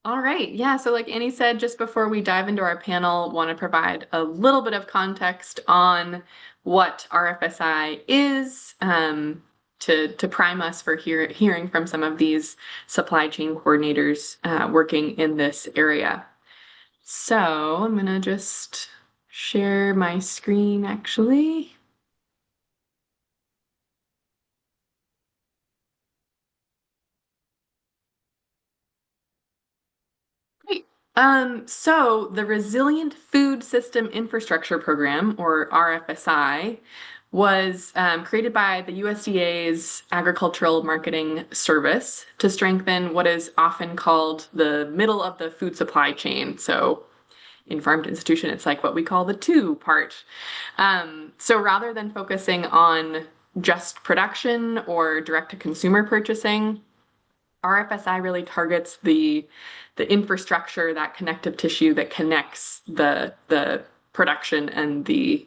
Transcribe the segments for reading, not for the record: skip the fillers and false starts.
All right. Yeah. So, like Annie said, just before we dive into our panel, want to provide a little bit of context on what RFSI is, to prime us for hearing from some of these supply chain coordinators working in this area. So, I'm going to just share my screen actually. Great. So the Resilient Food System Infrastructure Program, or RFSI, was created by the USDA's Agricultural Marketing Service to strengthen what is often called the middle of the food supply chain. So in Farm to Institution, it's like what we call the two part. So rather than focusing on just production or direct to consumer purchasing, RFSI really targets the infrastructure, that connective tissue that connects the production and the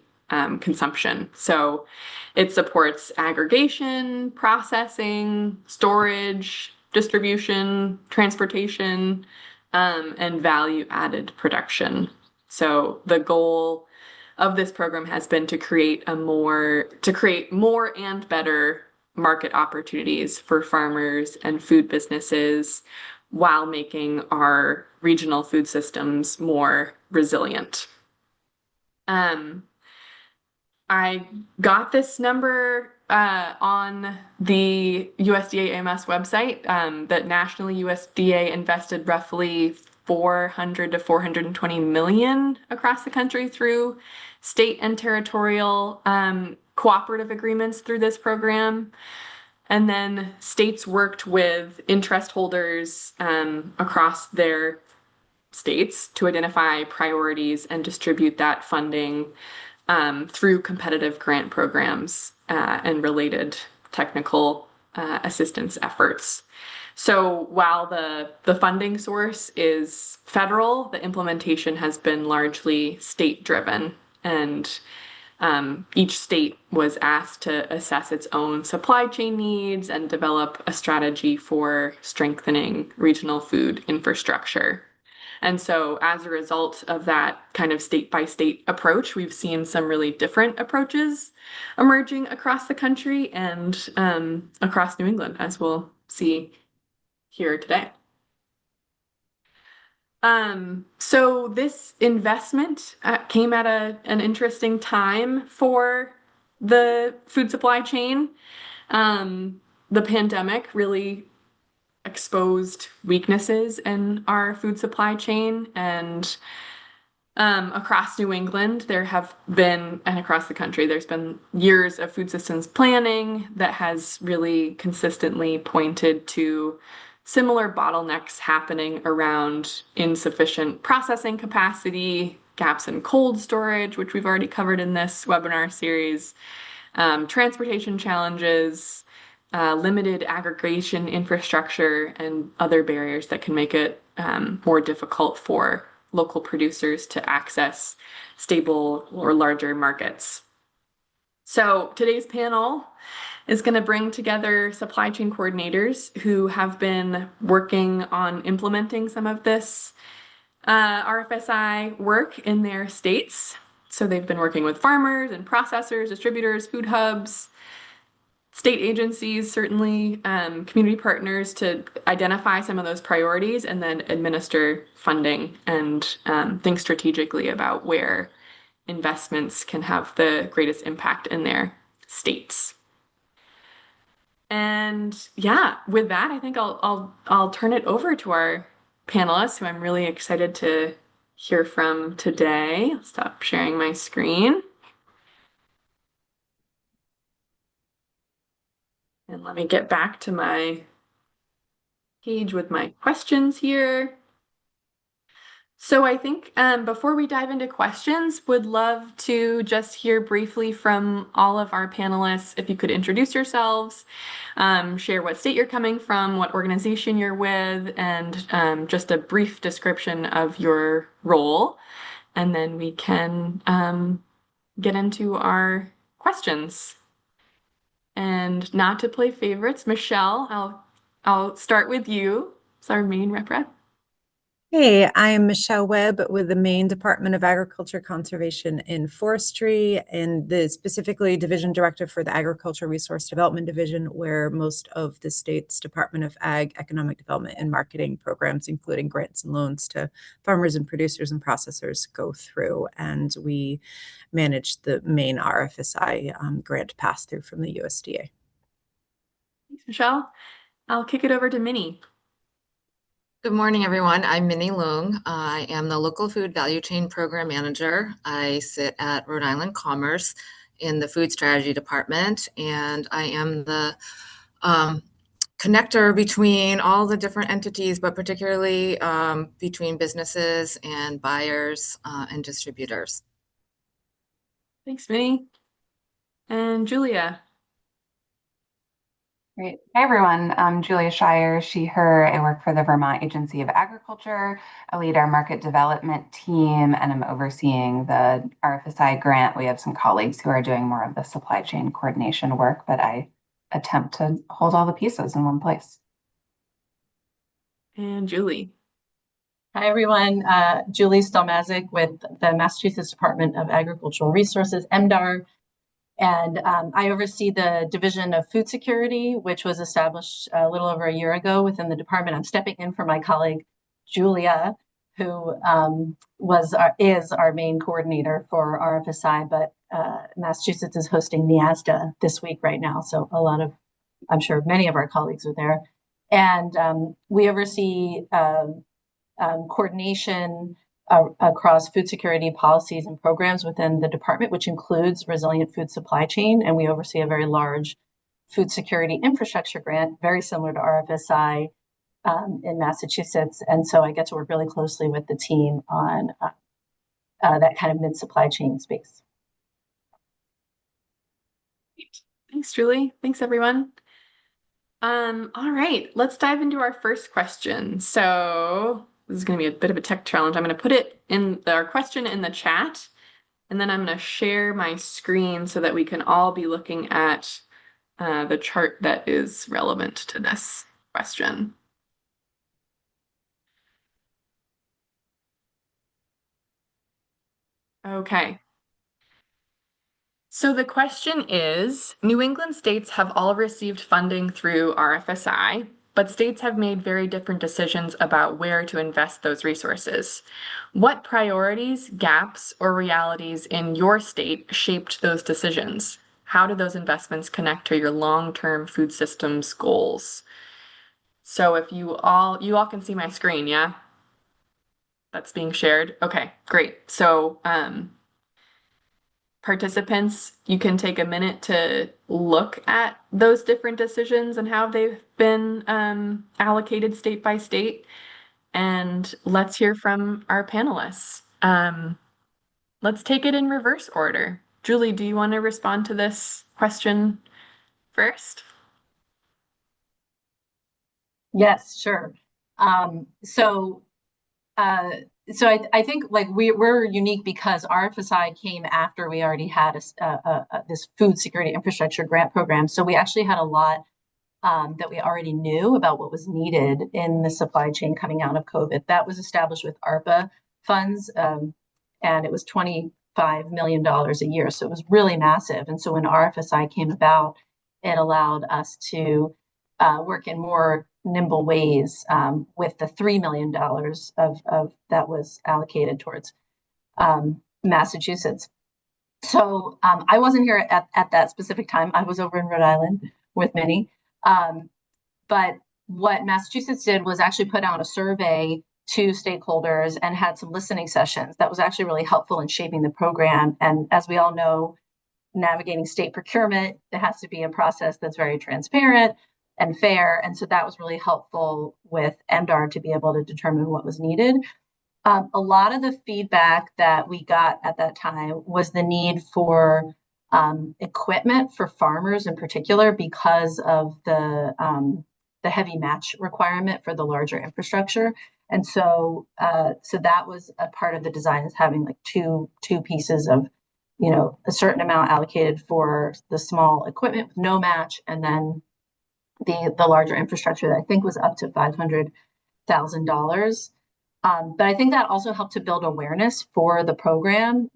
consumption. So it supports aggregation, processing, storage, distribution, transportation, and value added production. So the goal of this program has been to create more and better market opportunities for farmers and food businesses while making our regional food systems more resilient. Um, I got this number on the USDA AMS website, that nationally USDA invested roughly 400 to 420 million across the country through state and territorial cooperative agreements through this program. And then states worked with interest holders across their states to identify priorities and distribute that funding through competitive grant programs and related technical assistance efforts. So while the funding source is federal, the implementation has been largely state driven, and each state was asked to assess its own supply chain needs and develop a strategy for strengthening regional food infrastructure. And so, as a result of that kind of state by state approach, we've seen some really different approaches emerging across the country and across New England, as we'll see here today. So this investment came at an interesting time for the food supply chain. The pandemic really exposed weaknesses in our food supply chain, and across New England, there have been, and across the country, there's been years of food systems planning that has really consistently pointed to similar bottlenecks happening around insufficient processing capacity, gaps in cold storage, which we've already covered in this webinar series, transportation challenges, limited aggregation infrastructure, and other barriers that can make it more difficult for local producers to access stable or larger markets. So today's panel is going to bring together supply chain coordinators who have been working on implementing some of this RFSI work in their states. So they've been working with farmers and processors, distributors, food hubs, state agencies, certainly community partners, to identify some of those priorities and then administer funding and think strategically about where investments can have the greatest impact in their states. And yeah, with that, I think I'll turn it over to our panelists, who I'm really excited to hear from today. I'll stop sharing my screen. And let me get back to my page with my questions here. So I think before we dive into questions, would love to just hear briefly from all of our panelists. If you could introduce yourselves, share what state you're coming from, what organization you're with, and just a brief description of your role. And then we can get into our questions. And not to play favorites, Michelle, I'll start with you. It's our main rep. Hey, I'm Michelle Webb with the Maine Department of Agriculture, Conservation, and Forestry, and the specifically Division Director for the Agriculture Resource Development Division, where most of the state's Department of Ag Economic Development and Marketing programs, including grants and loans to farmers and producers and processors, go through. And we manage the main RFSI grant pass-through from the USDA. Thanks, Michelle. I'll kick it over to Minnie. Good morning, everyone. I'm Minnie Leung. I am the Local Food Value Chain Program Manager. I sit at Rhode Island Commerce in the Food Strategy Department, and I am the connector between all the different entities, but particularly between businesses and buyers and distributors. Thanks, Minnie. And Julia. Great. Hi, everyone. I'm Julia Shire, she, her. I work for the Vermont Agency of Agriculture. I lead our market development team, and I'm overseeing the RFSI grant. We have some colleagues who are doing more of the supply chain coordination work, but I attempt to hold all the pieces in one place. And Julie. Hi, everyone. Julie Stelmazik with the Massachusetts Department of Agricultural Resources, MDAR. And I oversee the Division of Food Security, which was established a little over a year ago within the department. I'm stepping in for my colleague, Julia, who is our main coordinator for RFSI, but Massachusetts is hosting NIASDA this week right now. So I'm sure many of our colleagues are there. And we oversee coordination across food security policies and programs within the department, which includes resilient food supply chain. And we oversee a very large food security infrastructure grant, very similar to RFSI in Massachusetts. And so I get to work really closely with the team on that kind of mid-supply chain space. Thanks, Julie. Thanks, everyone. All right, let's dive into our first question. So this is going to be a bit of a tech challenge. I'm going to put it in our question in the chat, and then I'm going to share my screen so that we can all be looking at the chart that is relevant to this question. Okay. So the question is, New England states have all received funding through RFSI, but states have made very different decisions about where to invest those resources. What priorities, gaps, or realities in your state shaped those decisions? How do those investments connect to your long-term food systems goals? So if you all can see my screen, yeah? That's being shared. Okay, great. So participants, you can take a minute to look at those different decisions and how they've been allocated state by state. And let's hear from our panelists. Let's take it in reverse order. Julie, do you want to respond to this question first? Yes, sure. So I think like we're unique because RFSI came after we already had this food security infrastructure grant program. So we actually had a lot that we already knew about what was needed in the supply chain coming out of COVID. That was established with ARPA funds, and it was $25 million a year. So it was really massive. And so when RFSI came about, it allowed us to work in more nimble ways with the $3 million of that was allocated towards Massachusetts. So I wasn't here at that specific time. I was over in Rhode Island with Minnie. But what Massachusetts did was actually put out a survey to stakeholders and had some listening sessions. That was actually really helpful in shaping the program. And as we all know, navigating state procurement, it has to be a process that's very transparent and fair. And so that was really helpful with MDAR to be able to determine what was needed. A lot of the feedback that we got at that time was the need for equipment for farmers in particular because of the heavy match requirement for the larger infrastructure. And so that was a part of the design, is having like two pieces of, a certain amount allocated for the small equipment with no match, and then the larger infrastructure that I think was up to $500,000. But I think that also helped to build awareness for the program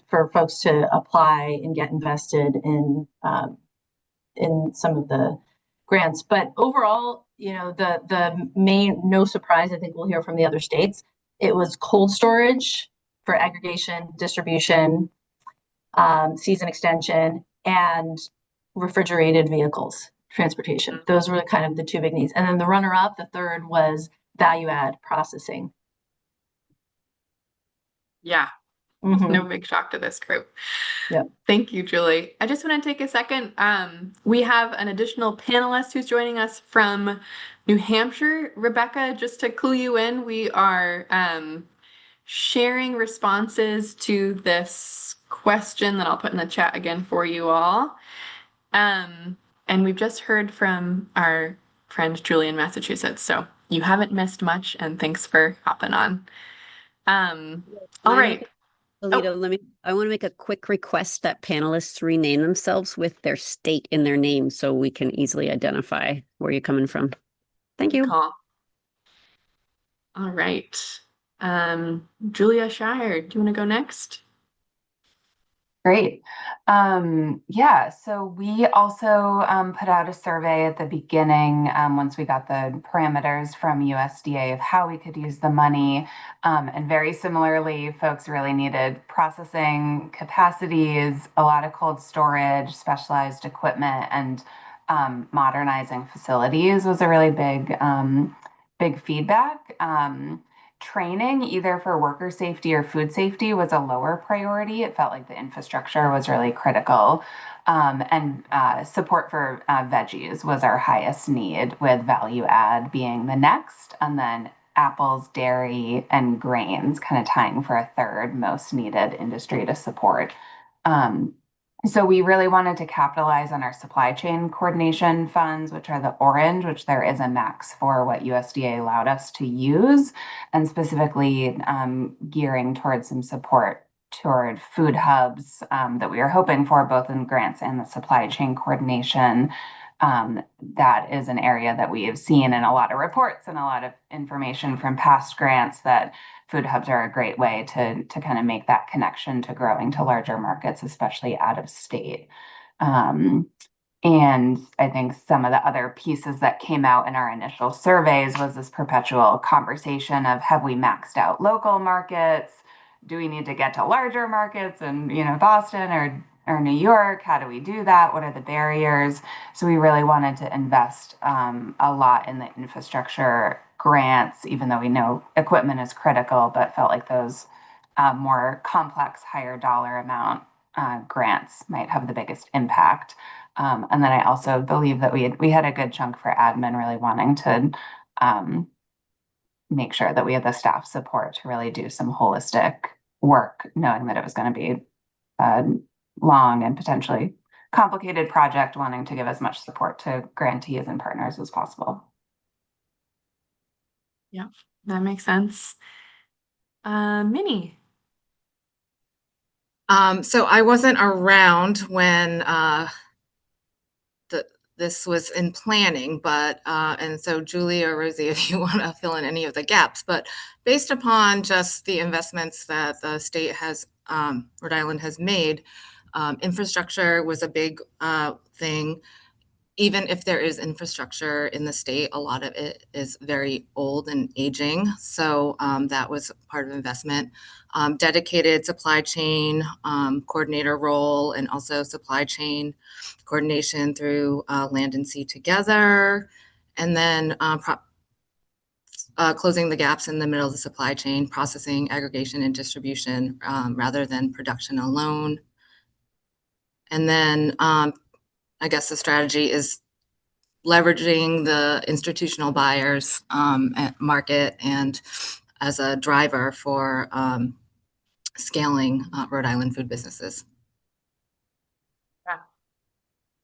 for folks to apply and get invested in some of the grants. But overall, the main, no surprise, I think we'll hear from the other states, it was cold storage for aggregation, distribution, season extension, and refrigerated vehicles transportation. Those were kind of the two big needs. And then the runner-up, the third, was value add processing. Yeah, no big shock to this group. Yeah. Thank you, Julie. I just want to take a second. We have an additional panelist who's joining us from New Hampshire. Rebecca, just to clue you in, we are sharing responses to this question that I'll put in the chat again for you all. And we've just heard from our friend Julie in Massachusetts, so you haven't missed much, and thanks for hopping on. All right. Alita, I want to make a quick request that panelists rename themselves with their state in their name so we can easily identify where you're coming from. Thank you. Call. All right. Julia Shire, do you want to go next? Great. Yeah, so we also put out a survey at the beginning once we got the parameters from USDA of how we could use the money. And very similarly, folks really needed processing capacities, a lot of cold storage, specialized equipment, and modernizing facilities was a really big feedback. Training, either for worker safety or food safety, was a lower priority. It felt like the infrastructure was really critical. And support for veggies was our highest need, with value add being the next, and then apples, dairy, and grains kind of tying for a third most needed industry to support. So we really wanted to capitalize on our supply chain coordination funds, which are the orange, which there is a max for what USDA allowed us to use, and specifically gearing towards some support toward food hubs that we are hoping for, both in grants and the supply chain coordination. That is an area that we have seen in a lot of reports and a lot of information from past grants, that food hubs are a great way to kind of make that connection to growing to larger markets, especially out of state. And I think some of the other pieces that came out in our initial surveys was this perpetual conversation of, have we maxed out local markets? Do we need to get to larger markets in, Boston or New York? How do we do that? What are the barriers? So we really wanted to invest a lot in the infrastructure grants, even though we know equipment is critical, but felt like those more complex, higher dollar amount grants might have the biggest impact. And then I also believe that we had a good chunk for admin, really wanting to make sure that we had the staff support to really do some holistic work, knowing that it was going to be a long and potentially complicated project, wanting to give as much support to grantees and partners as possible. Yeah, that makes sense. Minnie. So I wasn't around when this was in planning, but and so Julie or Rosie, if you want to fill in any of the gaps, but based upon just the investments that the state has, Rhode Island has made, infrastructure was a big thing. Even if there is infrastructure in the state, a lot of it is very old and aging. So that was part of investment. Dedicated supply chain coordinator role, and also supply chain coordination through Land and Sea Together. And then closing the gaps in the middle of the supply chain, processing, aggregation, and distribution rather than production alone. And then I guess the strategy is leveraging the institutional buyers market and as a driver for scaling Rhode Island food businesses. Yeah.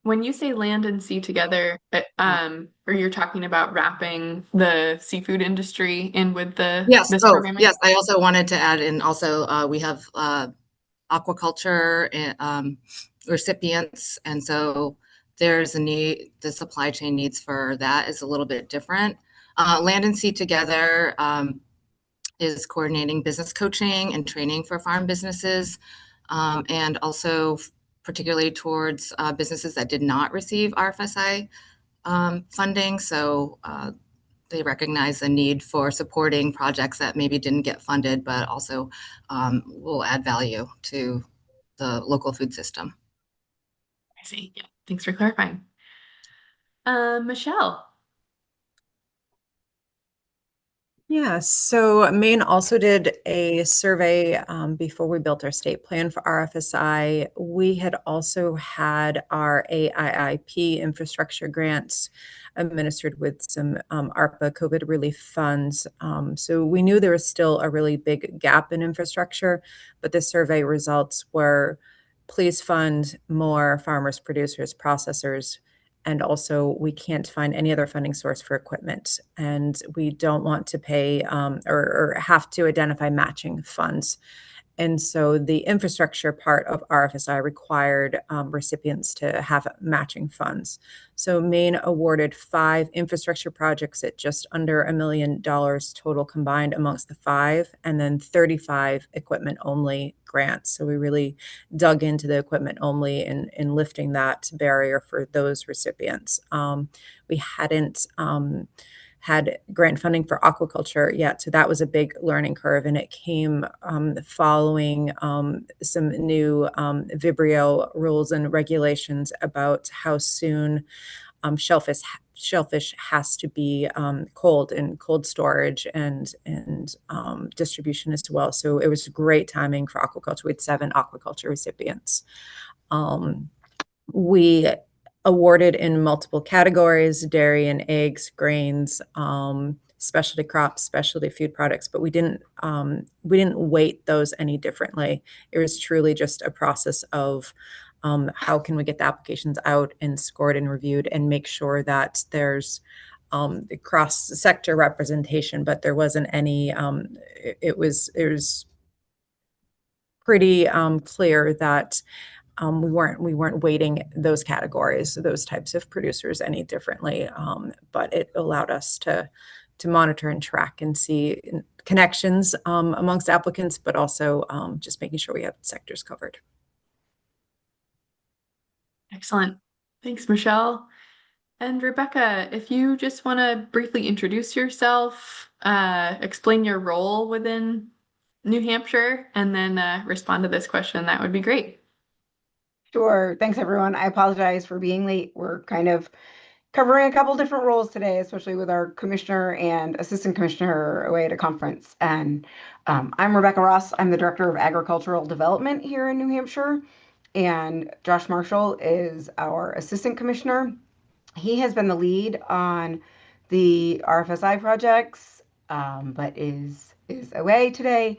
When you say Land and Sea Together, or you're talking about wrapping the seafood industry in with this program? Yes, I also wanted to add in also we have aquaculture and recipients, and so there's a need, the supply chain needs for that is a little bit different. Land and Sea Together is coordinating business coaching and training for farm businesses, and also particularly towards businesses that did not receive RFSI funding. So they recognize the need for supporting projects that maybe didn't get funded, but also will add value to the local food system. I see. Yeah. Thanks for clarifying. Michelle. Yeah, so Maine also did a survey before we built our state plan for RFSI. We had also had our AIIP infrastructure grants administered with some ARPA COVID relief funds. So we knew there was still a really big gap in infrastructure, but the survey results were please fund more farmers, producers, processors, and also we can't find any other funding source for equipment. And we don't want to pay or have to identify matching funds. And so the infrastructure part of RFSI required recipients to have matching funds. So Maine awarded 5 infrastructure projects at just under $1 million total combined amongst the 5, and then 35 equipment only grants. So we really dug into the equipment only in lifting that barrier for those recipients. We hadn't had grant funding for aquaculture yet. So that was a big learning curve. And it came following some new Vibrio rules and regulations about how soon shellfish has to be cold in cold storage and distribution as well. So it was great timing for aquaculture. We had 7 aquaculture recipients. We awarded in multiple categories: dairy and eggs, grains, specialty crops, specialty food products, but we didn't weight those any differently. It was truly just a process of how can we get the applications out and scored and reviewed and make sure that there's cross-sector representation, but there wasn't any. It was pretty clear that we weren't weighting those categories, those types of producers any differently, but it allowed us to monitor and track and see connections amongst applicants, but also just making sure we have sectors covered. Excellent. Thanks, Michelle. And Rebecca, if you just want to briefly introduce yourself, explain your role within New Hampshire, and then respond to this question, that would be great. Sure. Thanks, everyone. I apologize for being late. We're kind of covering a couple different roles today, especially with our commissioner and assistant commissioner away at a conference. And I'm Rebecca Ross. I'm the Director of Agricultural Development here in New Hampshire. And Josh Marshall is our assistant commissioner. He has been the lead on the RFSI projects, but is away today.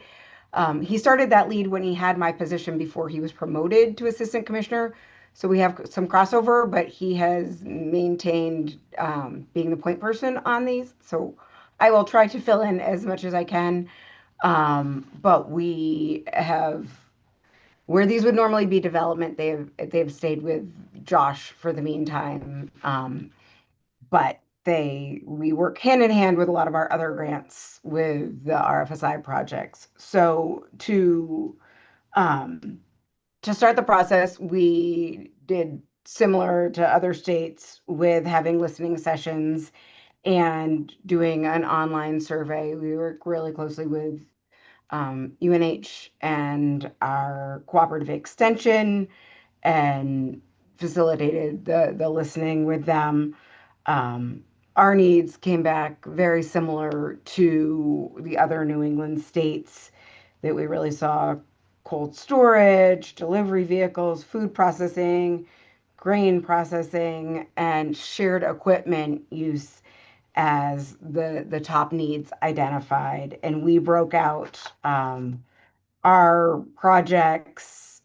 He started that lead when he had my position before he was promoted to assistant commissioner. So we have some crossover, but he has maintained being the point person on these. So I will try to fill in as much as I can. But we have, where these would normally be development, they've stayed with Josh for the meantime. But we work hand in hand with a lot of our other grants with the RFSI projects. So to start the process, we did similar to other states with having listening sessions and doing an online survey. We work really closely with UNH and our cooperative extension and facilitated the listening with them. Our needs came back very similar to the other New England states, that we really saw cold storage, delivery vehicles, food processing, grain processing, and shared equipment use as the top needs identified. And we broke out our projects.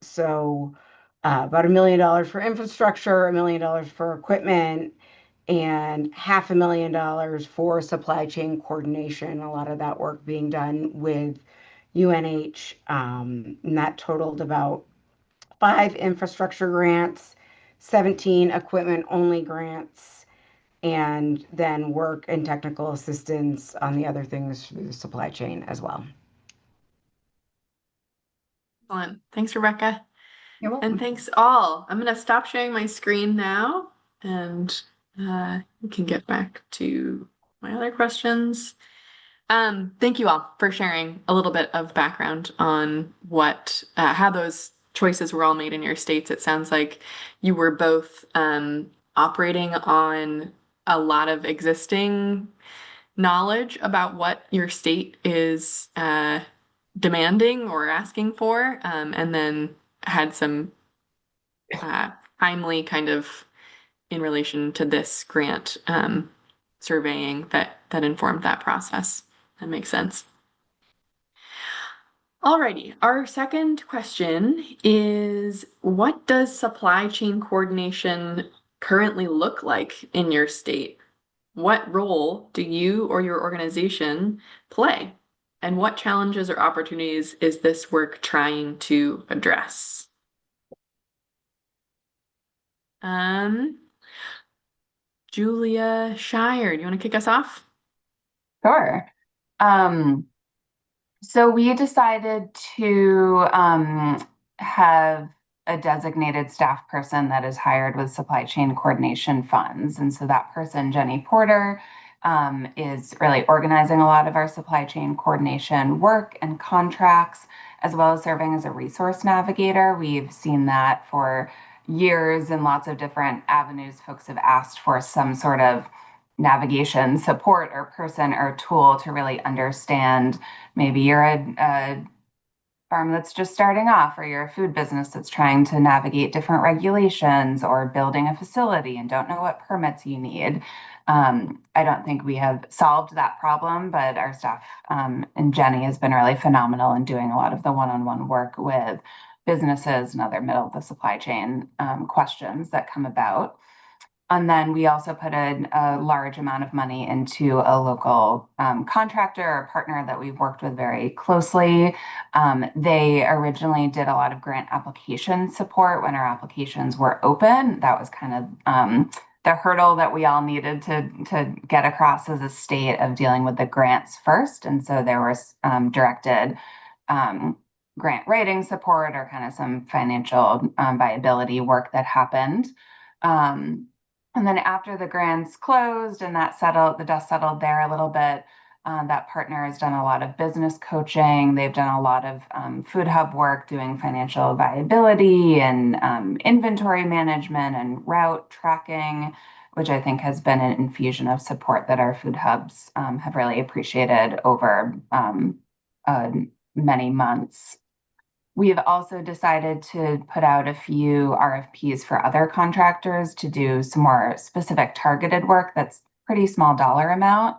So about $1 million for infrastructure, $1 million for equipment, and $500,000 for supply chain coordination. A lot of that work being done with UNH, and that totaled about 5 infrastructure grants, 17 equipment only grants, and then work and technical assistance on the other things through the supply chain as well. Excellent. Thanks, Rebecca. You're welcome. And thanks all. I'm going to stop sharing my screen now and we can get back to my other questions. Thank you all for sharing a little bit of background on what, how those choices were all made in your states. It sounds like you were both operating on a lot of existing knowledge about what your state is demanding or asking for, and then had some timely kind of in relation to this grant surveying that informed that process. That makes sense. Alrighty, our second question is, what does supply chain coordination currently look like in your state? What role do you or your organization play? And what challenges or opportunities is this work trying to address? Julia Shire, do you want to kick us off? Sure. So we decided to have a designated staff person that is hired with supply chain coordination funds. And so that person, Jenny Porter, is really organizing a lot of our supply chain coordination work and contracts, as well as serving as a resource navigator. We've seen that for years in lots of different avenues. Folks have asked for some sort of navigation support or person or tool to really understand. Maybe you're a farm that's just starting off, or you're a food business that's trying to navigate different regulations, or building a facility and don't know what permits you need. I don't think we have solved that problem, but our staff and Jenny has been really phenomenal in doing a lot of the one-on-one work with businesses and other middle of the supply chain questions that come about. And then we also put a large amount of money into a local contractor or partner that we've worked with very closely. They originally did a lot of grant application support when our applications were open. That was kind of the hurdle that we all needed to get across as a state, of dealing with the grants first. And so there was directed grant writing support, or kind of some financial viability work that happened. And then after the grants closed and that settled, the dust settled there a little bit, that partner has done a lot of business coaching. They've done a lot of food hub work, doing financial viability and inventory management and route tracking, which I think has been an infusion of support that our food hubs have really appreciated over many months. We have also decided to put out a few RFPs for other contractors to do some more specific targeted work that's pretty small dollar amount.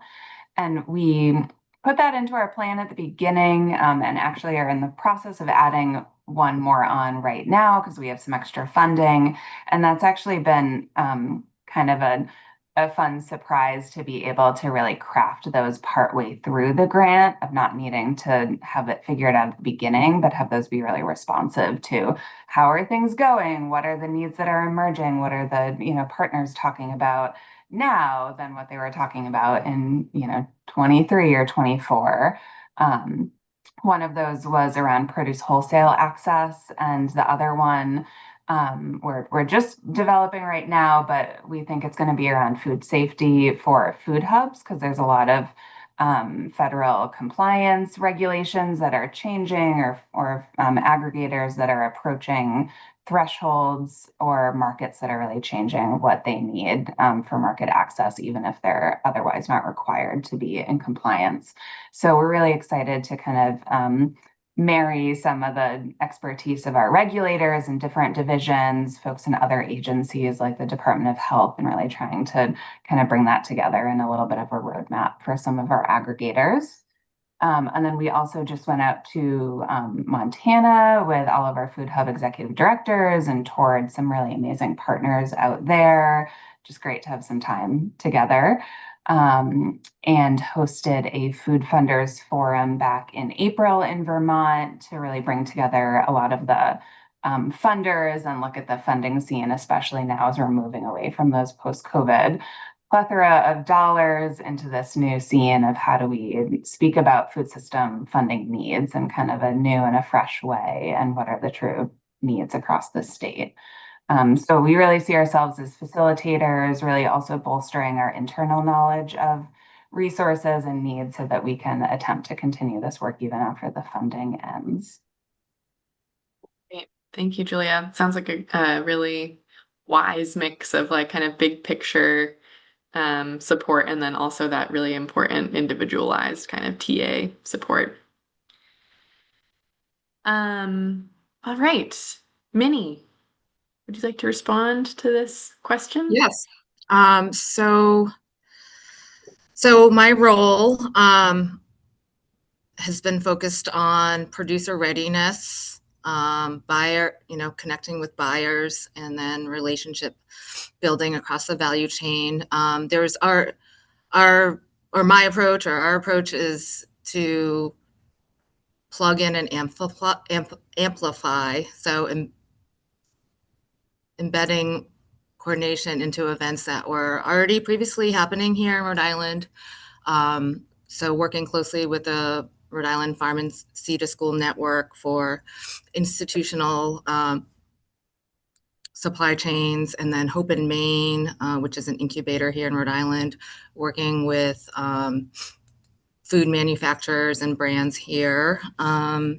And we put that into our plan at the beginning, and actually are in the process of adding one more on right now because we have some extra funding. And that's actually been kind of a fun surprise to be able to really craft those partway through the grant, of not needing to have it figured out at the beginning, but have those be really responsive to how are things going, what are the needs that are emerging, what are the partners talking about now than what they were talking about in 23 or 24. One of those was around produce wholesale access, and the other one we're just developing right now, but we think it's going to be around food safety for food hubs, because there's a lot of federal compliance regulations that are changing, or aggregators that are approaching thresholds, or markets that are really changing what they need for market access, even if they're otherwise not required to be in compliance. So we're really excited to kind of marry some of the expertise of our regulators and different divisions, folks in other agencies like the Department of Health, and really trying to kind of bring that together in a little bit of a roadmap for some of our aggregators. And then we also just went out to Montana with all of our food hub executive directors and toured some really amazing partners out there. Just great to have some time together. And hosted a food funders forum back in April in Vermont to really bring together a lot of the funders and look at the funding scene, especially now as we're moving away from those post-COVID plethora of dollars into this new scene of how do we speak about food system funding needs in kind of a new and a fresh way, and what are the true needs across the state. So we really see ourselves as facilitators, really also bolstering our internal knowledge of resources and needs so that we can attempt to continue this work even after the funding ends. Great. Thank you, Julia. Sounds like a really wise mix of like kind of big picture support and then also that really important individualized kind of TA support. All right. Minnie, would you like to respond to this question? Yes. So my role has been focused on producer readiness, buyer, connecting with buyers, and then relationship building across the value chain. There's our approach is to plug in and amplify. So embedding coordination into events that were already previously happening here in Rhode Island. So working closely with the Rhode Island Farm and Seed to School Network for institutional supply chains, and then Hope in Maine, which is an incubator here in Rhode Island, working with food manufacturers and brands here. I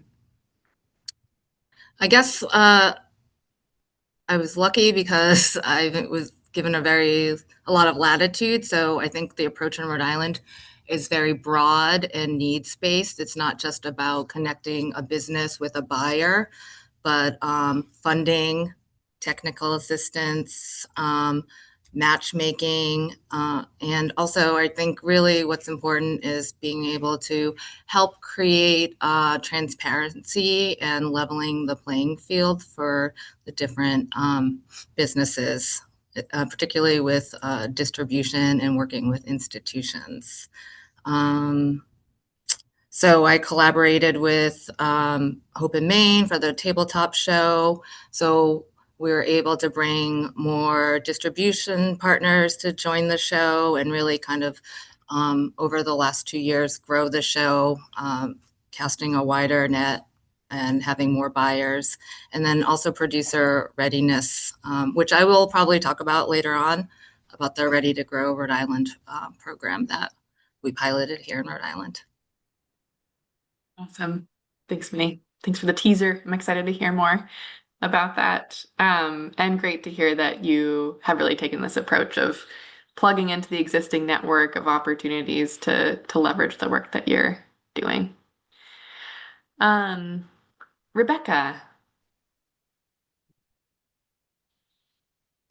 guess I was lucky because I was given a lot of latitude. So I think the approach in Rhode Island is very broad and needs-based. It's not just about connecting a business with a buyer, but funding, technical assistance, matchmaking, and also I think really what's important is being able to help create transparency and leveling the playing field for the different businesses, particularly with distribution and working with institutions. So I collaborated with Hope in Maine for the tabletop show. So we were able to bring more distribution partners to join the show and really kind of over the last 2 years grow the show, casting a wider net and having more buyers. And then also producer readiness, which I will probably talk about later on, about the Ready to Grow Rhode Island program that we piloted here in Rhode Island. Awesome. Thanks, Minnie. Thanks for the teaser. I'm excited to hear more about that. And great to hear that you have really taken this approach of plugging into the existing network of opportunities to leverage the work that you're doing. Rebecca.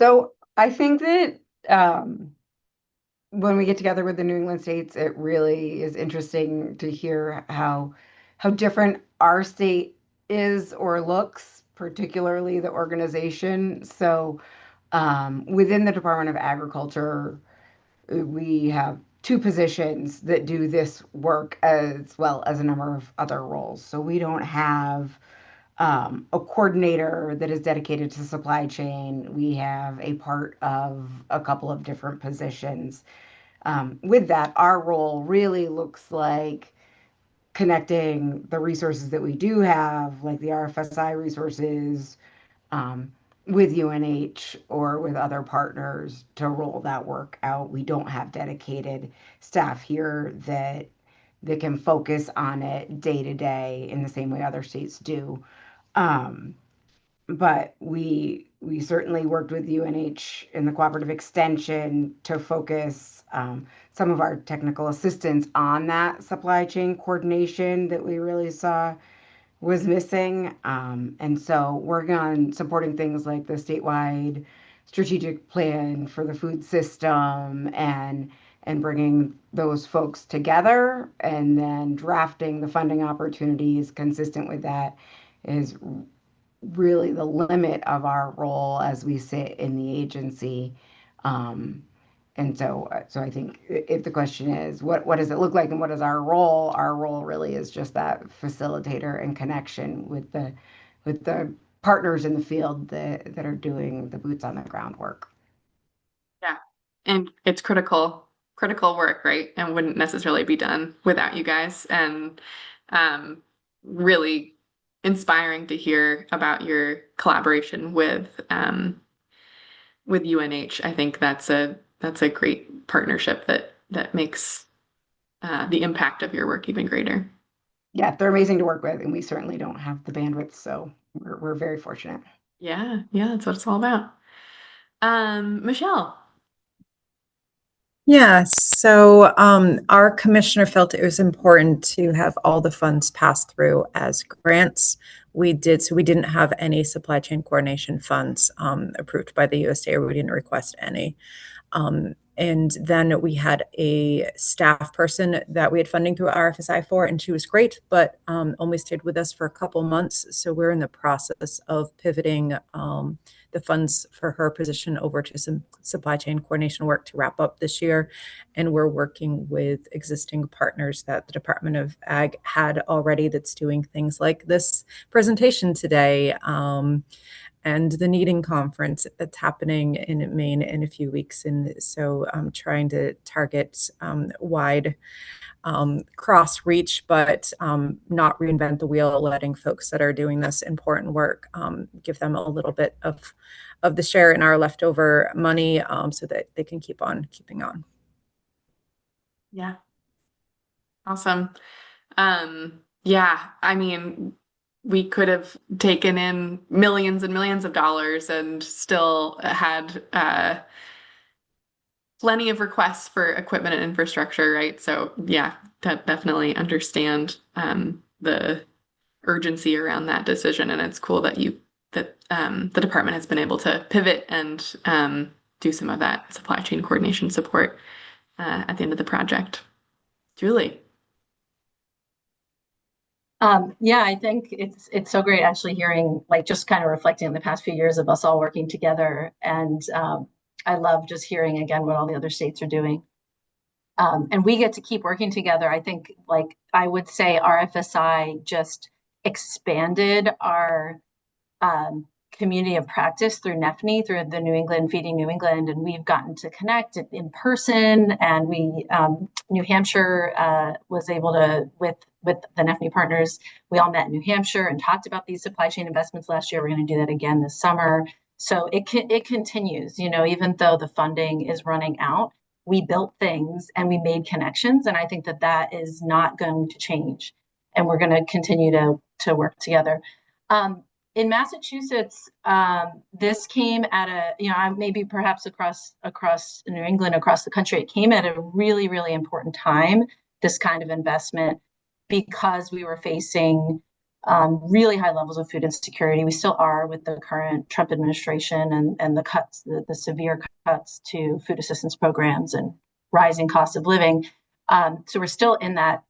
So I think that when we get together with the New England states, it really is interesting to hear how different our state is or looks, particularly the organization. So within the Department of Agriculture, we have two positions that do this work as well as a number of other roles. So we don't have a coordinator that is dedicated to supply chain. We have a part of a couple of different positions. With that, our role really looks like connecting the resources that we do have, like the RFSI resources, with UNH or with other partners to roll that work out. We don't have dedicated staff here that can focus on it day to day in the same way other states do. But we certainly worked with UNH in the cooperative extension to focus some of our technical assistance on that supply chain coordination that we really saw was missing. And so working on supporting things like the statewide strategic plan for the food system and bringing those folks together and then drafting the funding opportunities consistent with that is really the limit of our role as we sit in the agency. And so I think if the question is, what does it look like and what is our role? Our role really is just that facilitator and connection with the partners in the field that are doing the boots on the ground work. Yeah. And it's critical work, right? And wouldn't necessarily be done without you guys. And really inspiring to hear about your collaboration with UNH. I think that's a great partnership that makes the impact of your work even greater. Yeah, they're amazing to work with, and we certainly don't have the bandwidth, so we're very fortunate. Yeah, that's what it's all about. Michelle. Yeah, so our commissioner felt it was important to have all the funds pass through as grants. We didn't have any supply chain coordination funds approved by the USDA, or we didn't request any. And then we had a staff person that we had funding through RFSI for, and she was great, but only stayed with us for a couple months. So we're in the process of pivoting the funds for her position over to some supply chain coordination work to wrap up this year. And we're working with existing partners that the Department of Ag had already that's doing things like this presentation today. And the Kneading Conference that's happening in Maine in a few weeks. And so I'm trying to target wide cross reach, but not reinvent the wheel, letting folks that are doing this important work give them a little bit of the share in our leftover money so that they can keep on keeping on. Yeah. Awesome. Yeah, I mean, we could have taken in millions and millions of dollars and still had plenty of requests for equipment and infrastructure, right? So yeah, definitely understand the urgency around that decision, and it's cool that the department has been able to pivot and do some of that supply chain coordination support at the end of the project. Julie. Yeah, I think it's so great actually hearing, like, just kind of reflecting on the past few years of us all working together. And I love just hearing again what all the other states are doing. And we get to keep working together. I think, like, I would say RFSI just expanded our community of practice through NEFNI, through the New England Feeding New England, and we've gotten to connect in person. And we, New Hampshire was able to, with the NEFNI partners, we all met in New Hampshire and talked about these supply chain investments last year. We're going to do that again this summer. So it continues, even though the funding is running out, we built things and we made connections. And I think that is not going to change. And we're going to continue to work together. In Massachusetts, this came at maybe perhaps across New England, across the country, it came at a really, really important time, this kind of investment, because we were facing really high levels of food insecurity. We still are with the current Trump administration and the cuts, the severe cuts to food assistance programs and rising costs of living. So we're still in that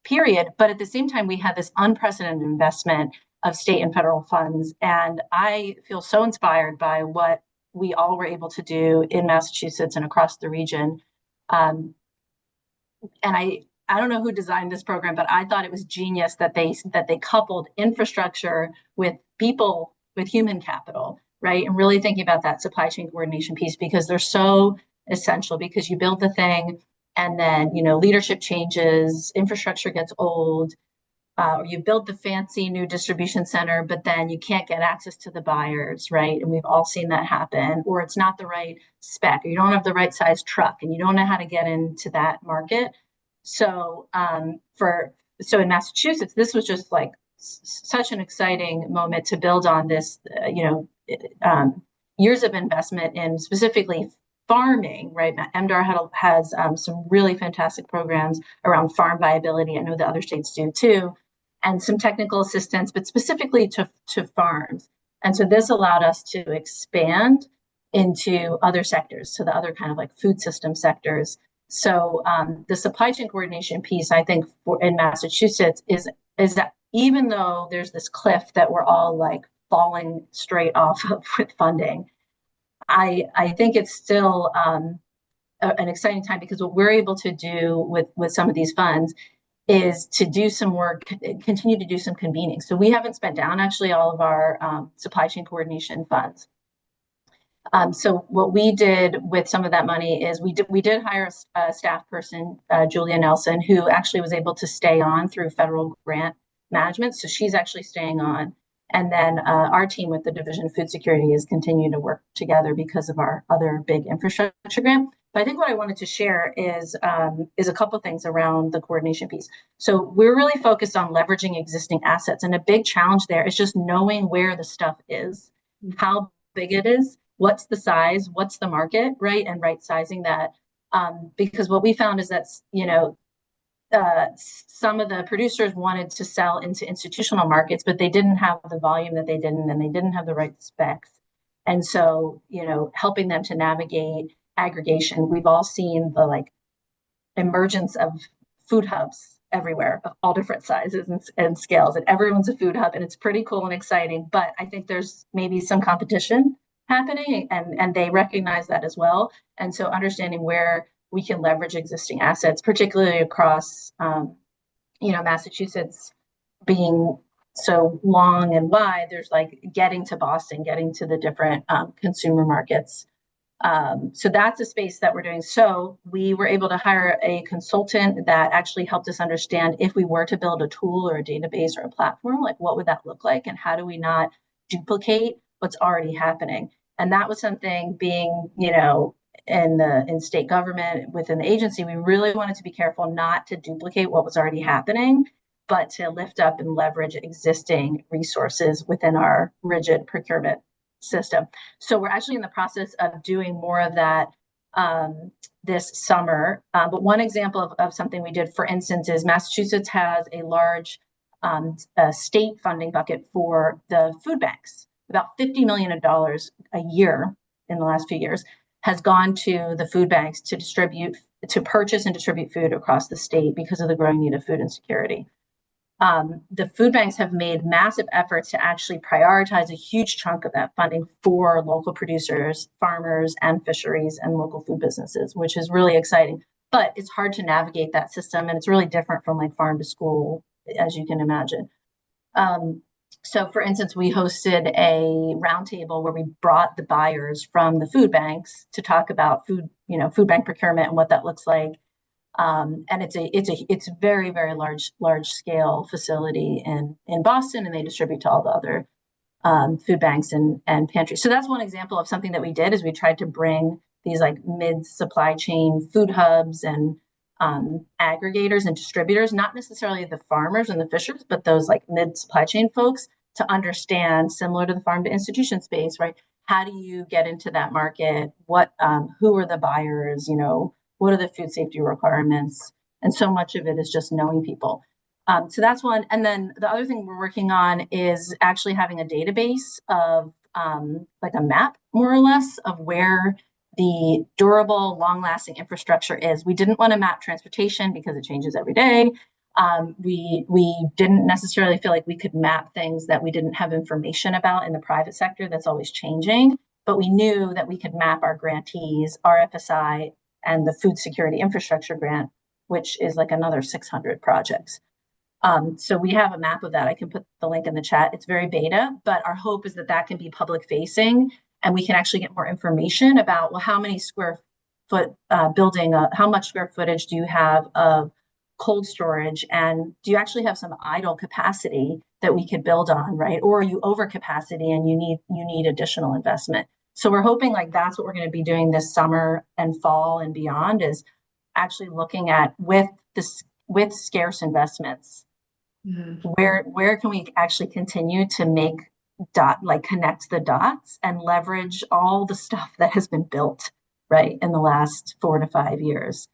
period, but at the same time, we had this unprecedented investment of state and federal funds. And I feel so inspired by what we all were able to do in Massachusetts and across the region. And I don't know who designed this program, but I thought it was genius that they coupled infrastructure with people, with human capital, right? And really thinking about that supply chain coordination piece, because they're so essential, because you build the thing and then, leadership changes, infrastructure gets old, or you build the fancy new distribution center, but then you can't get access to the buyers, right? And we've all seen that happen. Or it's not the right spec, or you don't have the right size truck, and you don't know how to get into that market. So in Massachusetts, this was just like such an exciting moment to build on this, years of investment in specifically farming, right? MDAR has some really fantastic programs around farm viability. I know the other states do too, and some technical assistance, but specifically to farms. And so this allowed us to expand into other sectors, to the other kind of like food system sectors. So the supply chain coordination piece, I think, in Massachusetts is that even though there's this cliff that we're all like falling straight off of with funding, I think it's still an exciting time, because what we're able to do with some of these funds is to do some work, continue to do some convening. So we haven't spent down actually all of our supply chain coordination funds. So what we did with some of that money is we did hire a staff person, Julia Nelson, who actually was able to stay on through federal grant management. So she's actually staying on. And then our team with the Division of Food Security is continuing to work together because of our other big infrastructure grant. But I think what I wanted to share is a couple of things around the coordination piece. So we're really focused on leveraging existing assets, and a big challenge there is just knowing where the stuff is, how big it is, what's the size, what's the market, right, and right sizing that. Because what we found is that some of the producers wanted to sell into institutional markets, but they didn't have the volume that they didn't, and they didn't have the right specs. And so, helping them to navigate aggregation, we've all seen the emergence of food hubs everywhere of all different sizes and scales, and everyone's a food hub, and it's pretty cool and exciting. But I think there's maybe some competition happening, and they recognize that as well. And so understanding where we can leverage existing assets, particularly across, Massachusetts being so long and wide, there's getting to Boston, getting to the different consumer markets. So that's a space that we're doing. So we were able to hire a consultant that actually helped us understand if we were to build a tool or a database or a platform, what would that look like, and how do we not duplicate what's already happening? And that was something being, in state government within the agency, we really wanted to be careful not to duplicate what was already happening, but to lift up and leverage existing resources within our rigid procurement system. So we're actually in the process of doing more of that this summer. But one example of something we did, for instance, is Massachusetts has a large state funding bucket for the food banks. About $50 million a year in the last few years has gone to the food banks to purchase and distribute food across the state because of the growing need of food insecurity. The food banks have made massive efforts to actually prioritize a huge chunk of that funding for local producers, farmers, and fisheries and local food businesses, which is really exciting. But it's hard to navigate that system, and it's really different from farm to school, as you can imagine. So, for instance, we hosted a roundtable where we brought the buyers from the food banks to talk about food bank procurement and what that looks like. And it's a very, very large scale facility in Boston, and they distribute to all the other food banks and pantries. So that's one example of something that we did, is we tried to bring these mid supply chain food hubs and aggregators and distributors, not necessarily the farmers and the fishers, but those mid supply chain folks, to understand, similar to the farm to institution space, right? How do you get into that market? Who are the buyers? What are the food safety requirements? And so much of it is just knowing people. So that's one. And then the other thing we're working on is actually having a database of a map, more or less, of where the durable, long-lasting infrastructure is. We didn't want to map transportation because it changes every day. We didn't necessarily feel like we could map things that we didn't have information about in the private sector that's always changing. But we knew that we could map our grantees, RFSI, and the Food Security Infrastructure Grant, which is another 600 projects. So we have a map of that. I can put the link in the chat. It's very beta, but our hope is that can be public facing, and we can actually get more information about, how many square foot building, how much square footage do you have of cold storage, and do you actually have some idle capacity that we could build on, right? Or are you over capacity and you need additional investment? So we're hoping that's what we're going to be doing this summer and fall and beyond, is actually looking at with scarce investments, where can we actually continue to make connect the dots and leverage all the stuff that has been built, right, in the last 4 to 5 years.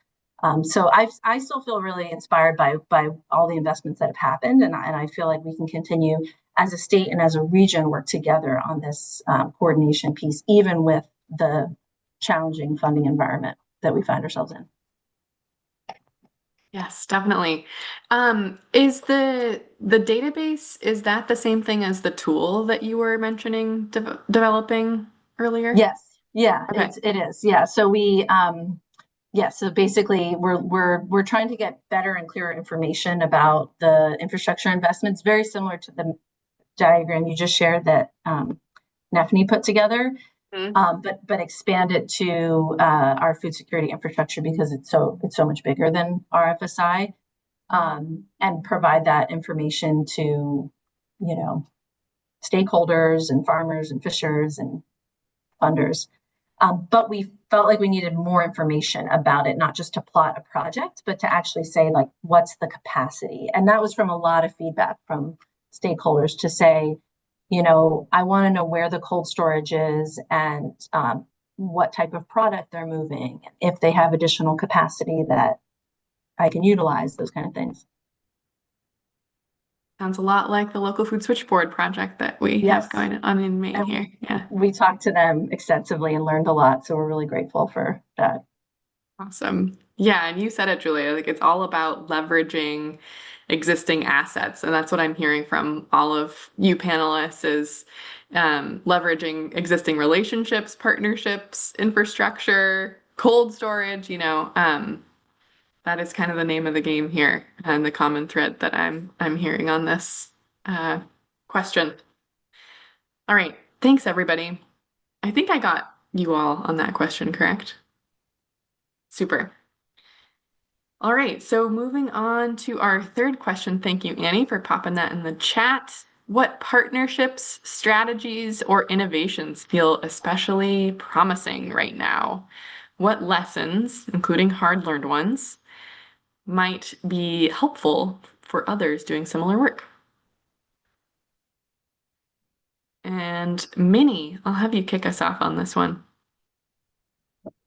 So I still feel really inspired by all the investments that have happened, and I feel like we can continue as a state and as a region work together on this coordination piece, even with the challenging funding environment that we find ourselves in. Yes, definitely. Is the database, is that the same thing as the tool that you were mentioning developing earlier? Yes. Yeah, okay. It is. Yeah. So we so basically we're trying to get better and clearer information about the infrastructure investments, very similar to the diagram you just shared that Neffany put together. but expand it to our food security infrastructure because it's so much bigger than RFSI, and provide that information to, stakeholders and farmers and fishers and funders. But we felt like we needed more information about it, not just to plot a project, but to actually say, like, what's the capacity? And that was from a lot of feedback from stakeholders to say, I want to know where the cold storage is and what type of product they're moving, if they have additional capacity that I can utilize, those kind of things. Sounds a lot like the local food switchboard project that we Yes. have going on in Maine here. Yeah. We talked to them extensively and learned a lot, so we're really grateful for that. Awesome. Yeah, and you said it, Julia, like it's all about leveraging existing assets. And that's what I'm hearing from all of you panelists is leveraging existing relationships, partnerships, infrastructure, cold storage, that is kind of the name of the game here and the common thread that I'm hearing on this question. All right. Thanks, everybody. I think I got you all on that question, correct? Super. All right, so moving on to our third question. Thank you, Annie, for popping that in the chat. What partnerships, strategies, or innovations feel especially promising right now? What lessons, including hard-learned ones, might be helpful for others doing similar work? And Minnie, I'll have you kick us off on this one.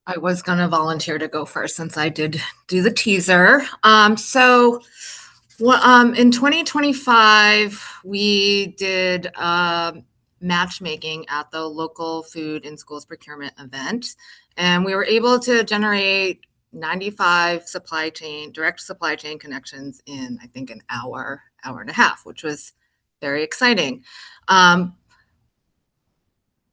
I was going to volunteer to go first since I did do the teaser. In 2025, we did matchmaking at the local food and schools procurement event, and we were able to generate 95 direct supply chain connections in, I think, an hour and a half, which was very exciting.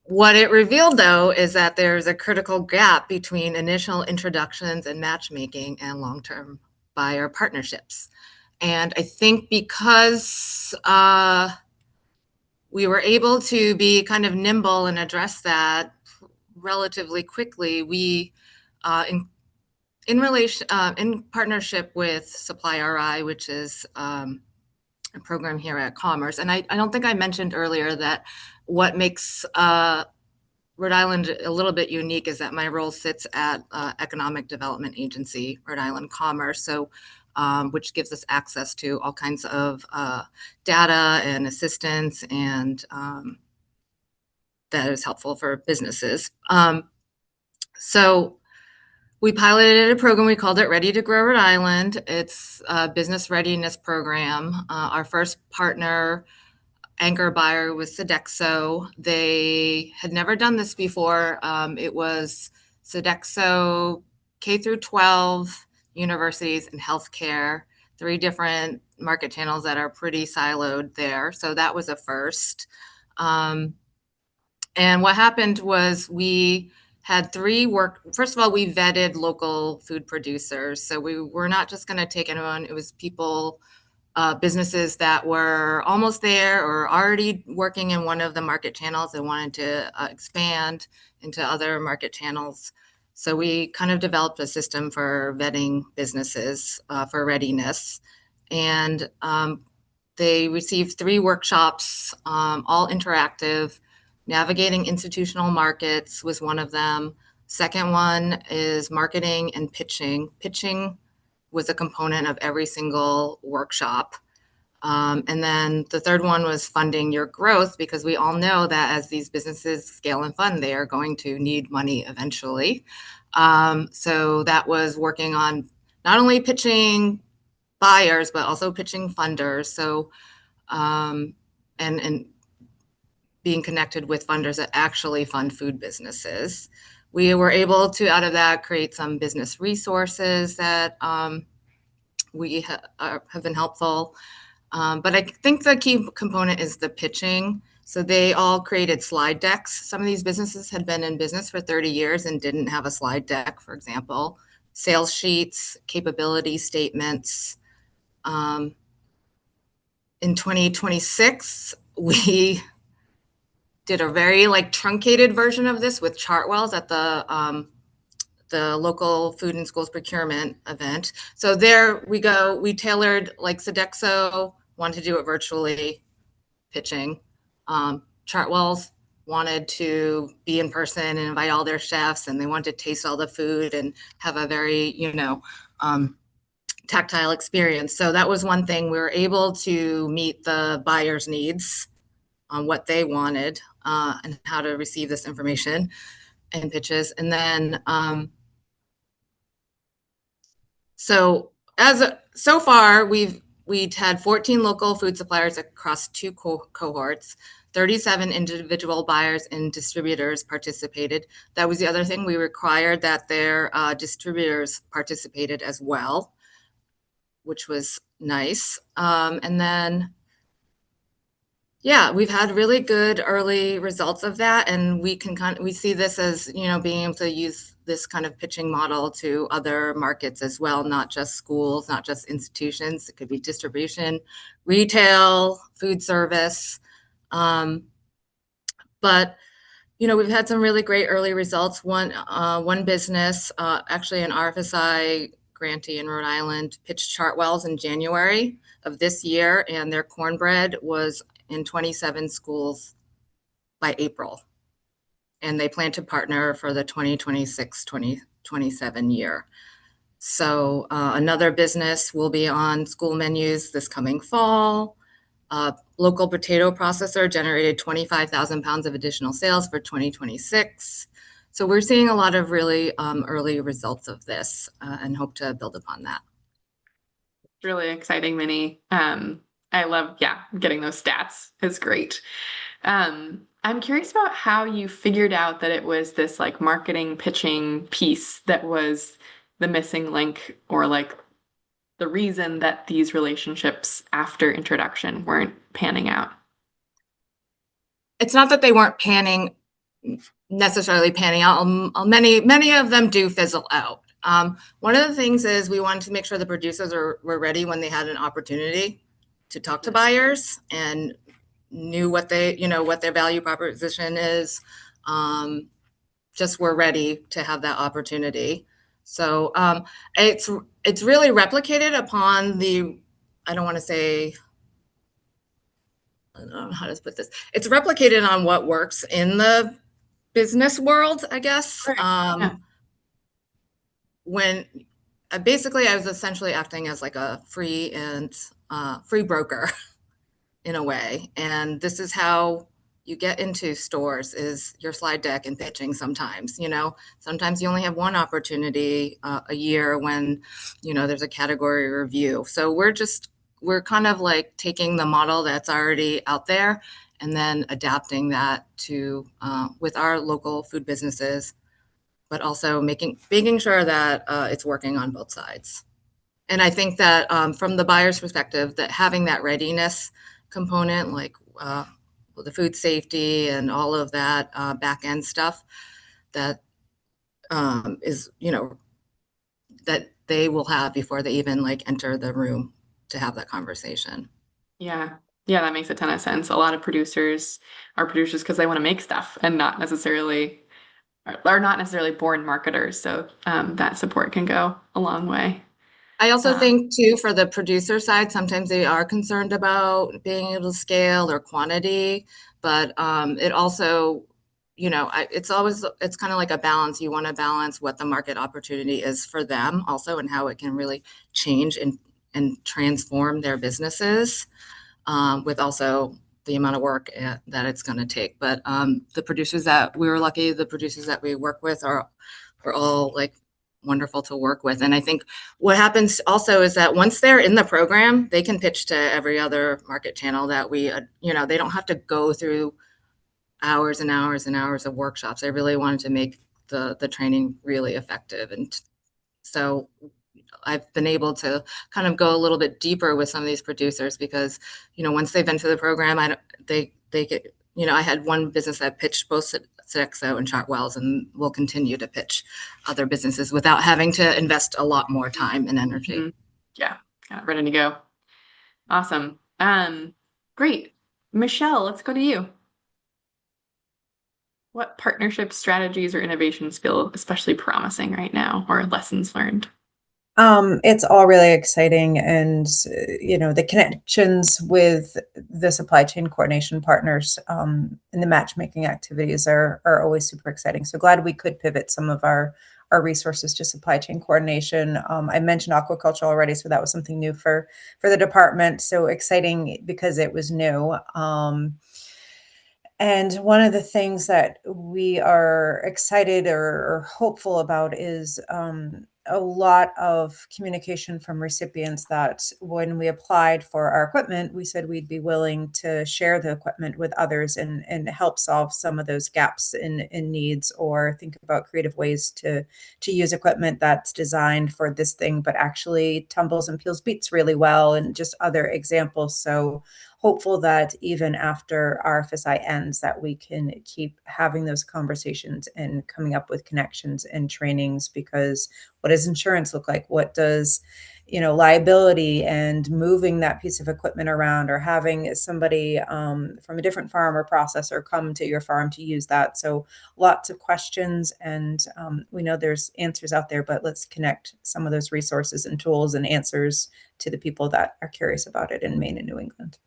What it revealed, though, is that there's a critical gap between initial introductions and matchmaking and long-term buyer partnerships. And I think because we were able to be kind of nimble and address that relatively quickly, we, in partnership with Supply RI, which is a program here at Commerce, and I don't think I mentioned earlier that what makes Rhode Island a little bit unique is that my role sits at Economic Development Agency, Rhode Island Commerce, which gives us access to all kinds of data and assistance, and that is helpful for businesses. So we piloted a program, we called it Ready to Grow Rhode Island. It's a business readiness program. Our first partner, anchor buyer, was Sodexo. They had never done this before. It was Sodexo, K through 12, universities, and healthcare, 3 different market channels that are pretty siloed there. So that was a first. And what happened was we had first of all, we vetted local food producers. So we were not just going to take anyone. It was people, businesses that were almost there or already working in one of the market channels and wanted to expand into other market channels. So we kind of developed a system for vetting businesses for readiness. And they received 3 workshops, all interactive. Navigating institutional markets was one of them. Second one is marketing and pitching. Pitching was a component of every single workshop. And then the third one was funding your growth, because we all know that as these businesses scale and fund, they are going to need money eventually. So that was working on not only pitching buyers, but also pitching funders. So, and being connected with funders that actually fund food businesses. We were able to, out of that, create some business resources that we have been helpful. But I think the key component is the pitching. So they all created slide decks. Some of these businesses had been in business for 30 years and didn't have a slide deck, for example. Sales sheets, capability statements. In 2026, we did a very like truncated version of this with Chartwells at the local food and schools procurement event. So there we go. We tailored, like Sodexo wanted to do it virtually, pitching. Chartwells wanted to be in person and invite all their chefs, and they wanted to taste all the food and have a very, tactile experience. So that was one thing. We were able to meet the buyer's needs on what they wanted and how to receive this information and pitches. And then, so far we'd had 14 local food suppliers across 2 cohorts. 37 individual buyers and distributors participated. That was the other thing. We required that their distributors participated as well, which was nice. And then, yeah, we've had really good early results of that. And we see this as, being able to use this kind of pitching model to other markets as well, not just schools, not just institutions. It could be distribution, retail, food service. But we've had some really great early results. One business, actually an RFSI grantee in Rhode Island, pitched Chartwells in January of this year, and their cornbread was in 27 schools by April. And they plan to partner for the 2026-2027 year. So another business will be on school menus this coming fall. Local potato processor generated 25,000 pounds of additional sales for 2026. So we're seeing a lot of really early results of this and hope to build upon that. Really exciting, Minnie. I love, getting those stats is great. I'm curious about how you figured out that it was this like marketing pitching piece that was the missing link, or like the reason that these relationships after introduction weren't panning out. It's not that they weren't necessarily panning out. Many of them do fizzle out. One of the things is we wanted to make sure the producers were ready when they had an opportunity to talk to buyers and knew what what their value proposition is. Just were ready to have that opportunity. So it's really replicated upon I don't know how to put this. It's replicated on what works in the business world, I guess. Right. When basically I was essentially acting as like a free broker in a way. And this is how you get into stores, is your slide deck and pitching sometimes. Sometimes you only have one opportunity a year when there's a category review. So we're kind of like taking the model that's already out there and then adapting that to with our local food businesses, but also making sure that it's working on both sides. And I think that from the buyer's perspective, that having that readiness component, like the food safety and all of that back end stuff, that is that they will have before they even like enter the room to have that conversation. Yeah, that makes a ton of sense. A lot of producers are producers because they want to make stuff and not necessarily born marketers. So that support can go a long way. I also think too, for the producer side, sometimes they are concerned about being able to scale or quantity, but it also, it's kind of like a balance. You want to balance what the market opportunity is for them also, and how it can really change and transform their businesses with also the amount of work that it's going to take. But the producers that we were lucky, the producers that we work with are all like wonderful to work with. And I think what happens also is that once they're in the program, they can pitch to every other market channel that we, they don't have to go through hours and hours and hours of workshops. I really wanted to make the training really effective. And so I've been able to kind of go a little bit deeper with some of these producers because, once they've been through the program, they get, I had one business that pitched both Sodexo and Chartwells, and will continue to pitch other businesses without having to invest a lot more time and energy. Mm-hmm. Yeah, ready to go. Awesome. Great. Michelle, let's go to you. What partnership strategies or innovations feel especially promising right now, or lessons learned? It's all really exciting, and the connections with the supply chain coordination partners and the matchmaking activities are always super exciting. So glad we could pivot some of our resources to supply chain coordination. I mentioned aquaculture already, so that was something new for the department. So exciting because it was new. And one of the things that we are excited or hopeful about is a lot of communication from recipients that when we applied for our equipment, we said we'd be willing to share the equipment with others and help solve some of those gaps in needs, or think about creative ways to use equipment that's designed for this thing, but actually tumbles and peels beets really well, and just other examples. So hopeful that even after RFSI ends, that we can keep having those conversations and coming up with connections and trainings, because what does insurance look like? What does, liability and moving that piece of equipment around, or having somebody from a different farm or processor come to your farm to use that. So lots of questions, and we know there's answers out there, but let's connect some of those resources and tools and answers to the people that are curious about it in Maine and New England.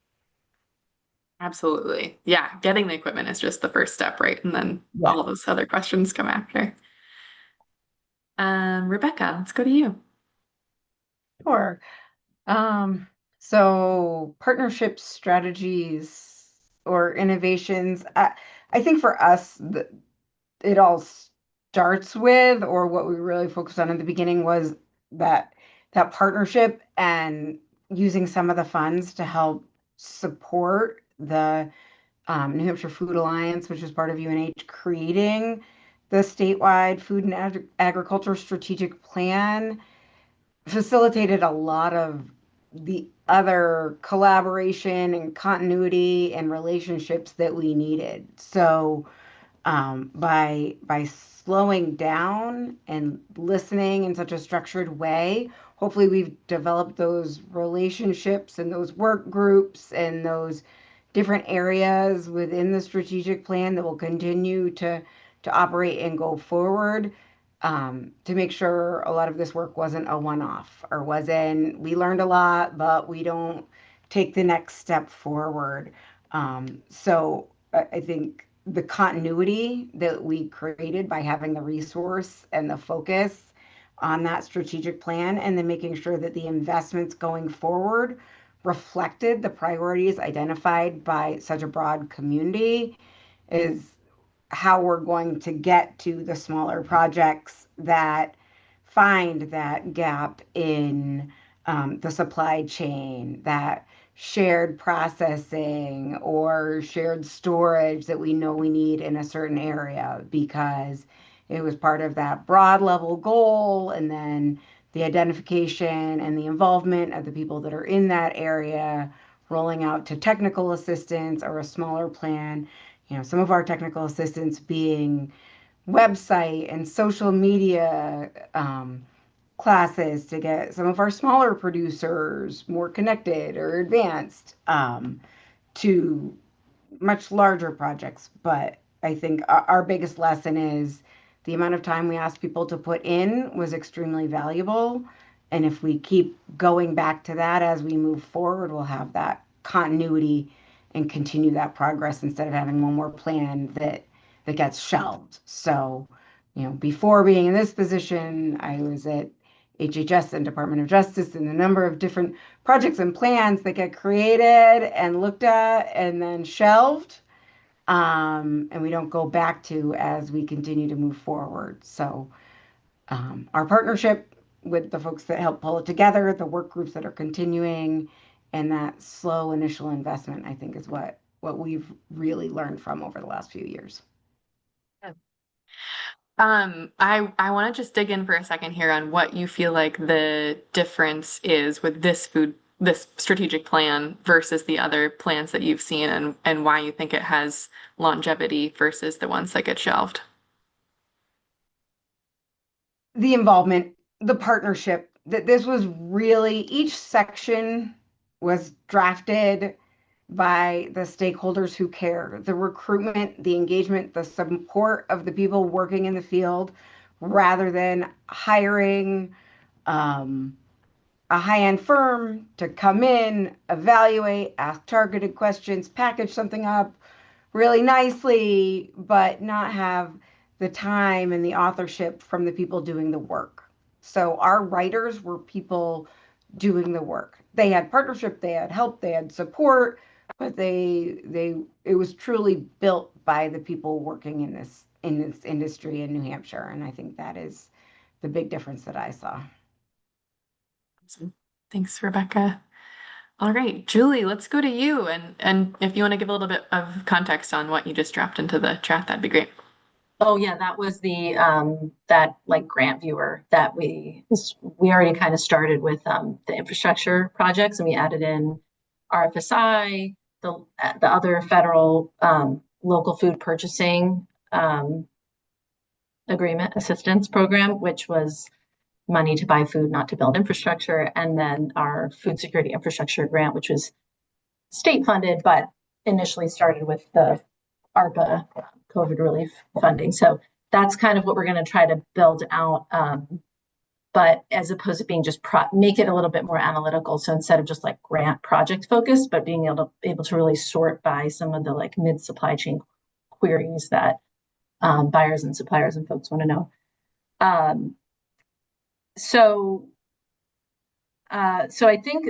Absolutely. Yeah, getting the equipment is just the first step, right? And then Yeah. all of those other questions come after. Rebecca, let's go to you. Sure. So partnership strategies or innovations, I think for us, it all starts with, or what we really focused on in the beginning was that partnership and using some of the funds to help support the New Hampshire Food Alliance, which is part of UNH, creating the statewide food and agriculture strategic plan, facilitated a lot of the other collaboration and continuity and relationships that we needed. So by slowing down and listening in such a structured way, hopefully we've developed those relationships and those work groups and those different areas within the strategic plan that will continue to operate and go forward, to make sure a lot of this work wasn't a one-off, or wasn't, we learned a lot, but we don't take the next step forward. So I think the continuity that we created by having the resource and the focus on that strategic plan, and then making sure that the investments going forward reflected the priorities identified by such a broad community, is how we're going to get to the smaller projects that find that gap in the supply chain, that shared processing or shared storage that we know we need in a certain area, because it was part of that broad level goal, and then the identification and the involvement of the people that are in that area, rolling out to technical assistance or a smaller plan. Some of our technical assistance being website and social media classes to get some of our smaller producers more connected or advanced, to much larger projects. But I think our biggest lesson is the amount of time we asked people to put in was extremely valuable. And if we keep going back to that as we move forward, we'll have that continuity and continue that progress, instead of having one more plan that gets shelved. So, before being in this position, I was at HHS and Department of Justice, and a number of different projects and plans that get created and looked at and then shelved, and we don't go back to as we continue to move forward. So our partnership with the folks that help pull it together, the work groups that are continuing, and that slow initial investment, I think, is what we've really learned from over the last few years. I want to just dig in for a second here on what you feel like the difference is with this strategic plan versus the other plans that you've seen, and why you think it has longevity versus the ones that get shelved. The involvement, the partnership, that this was really, each section was drafted by the stakeholders who care, the recruitment, the engagement, the support of the people working in the field, rather than hiring a high-end firm to come in, evaluate, ask targeted questions, package something up really nicely, but not have the time and the authorship from the people doing the work. So our writers were people doing the work. They had partnership, they had help, they had support, but it was truly built by the people working in this industry in New Hampshire, and I think that is the big difference that I saw. Awesome. Thanks, Rebecca. All right, Julie, let's go to you. And if you want to give a little bit of context on what you just dropped into the chat, that'd be great. Oh yeah, that was the that like grant viewer that we already kind of started with the infrastructure projects, and we added in RFSI, the other federal local food purchasing agreement assistance program, which was money to buy food, not to build infrastructure, and then our food security infrastructure grant, which was state funded, but initially started with the ARPA COVID relief funding. So that's kind of what we're going to try to build out. But as opposed to being just make it a little bit more analytical. So instead of just like grant project focused, but being able to really sort by some of the like mid supply chain queries that buyers and suppliers and folks want to know. So I think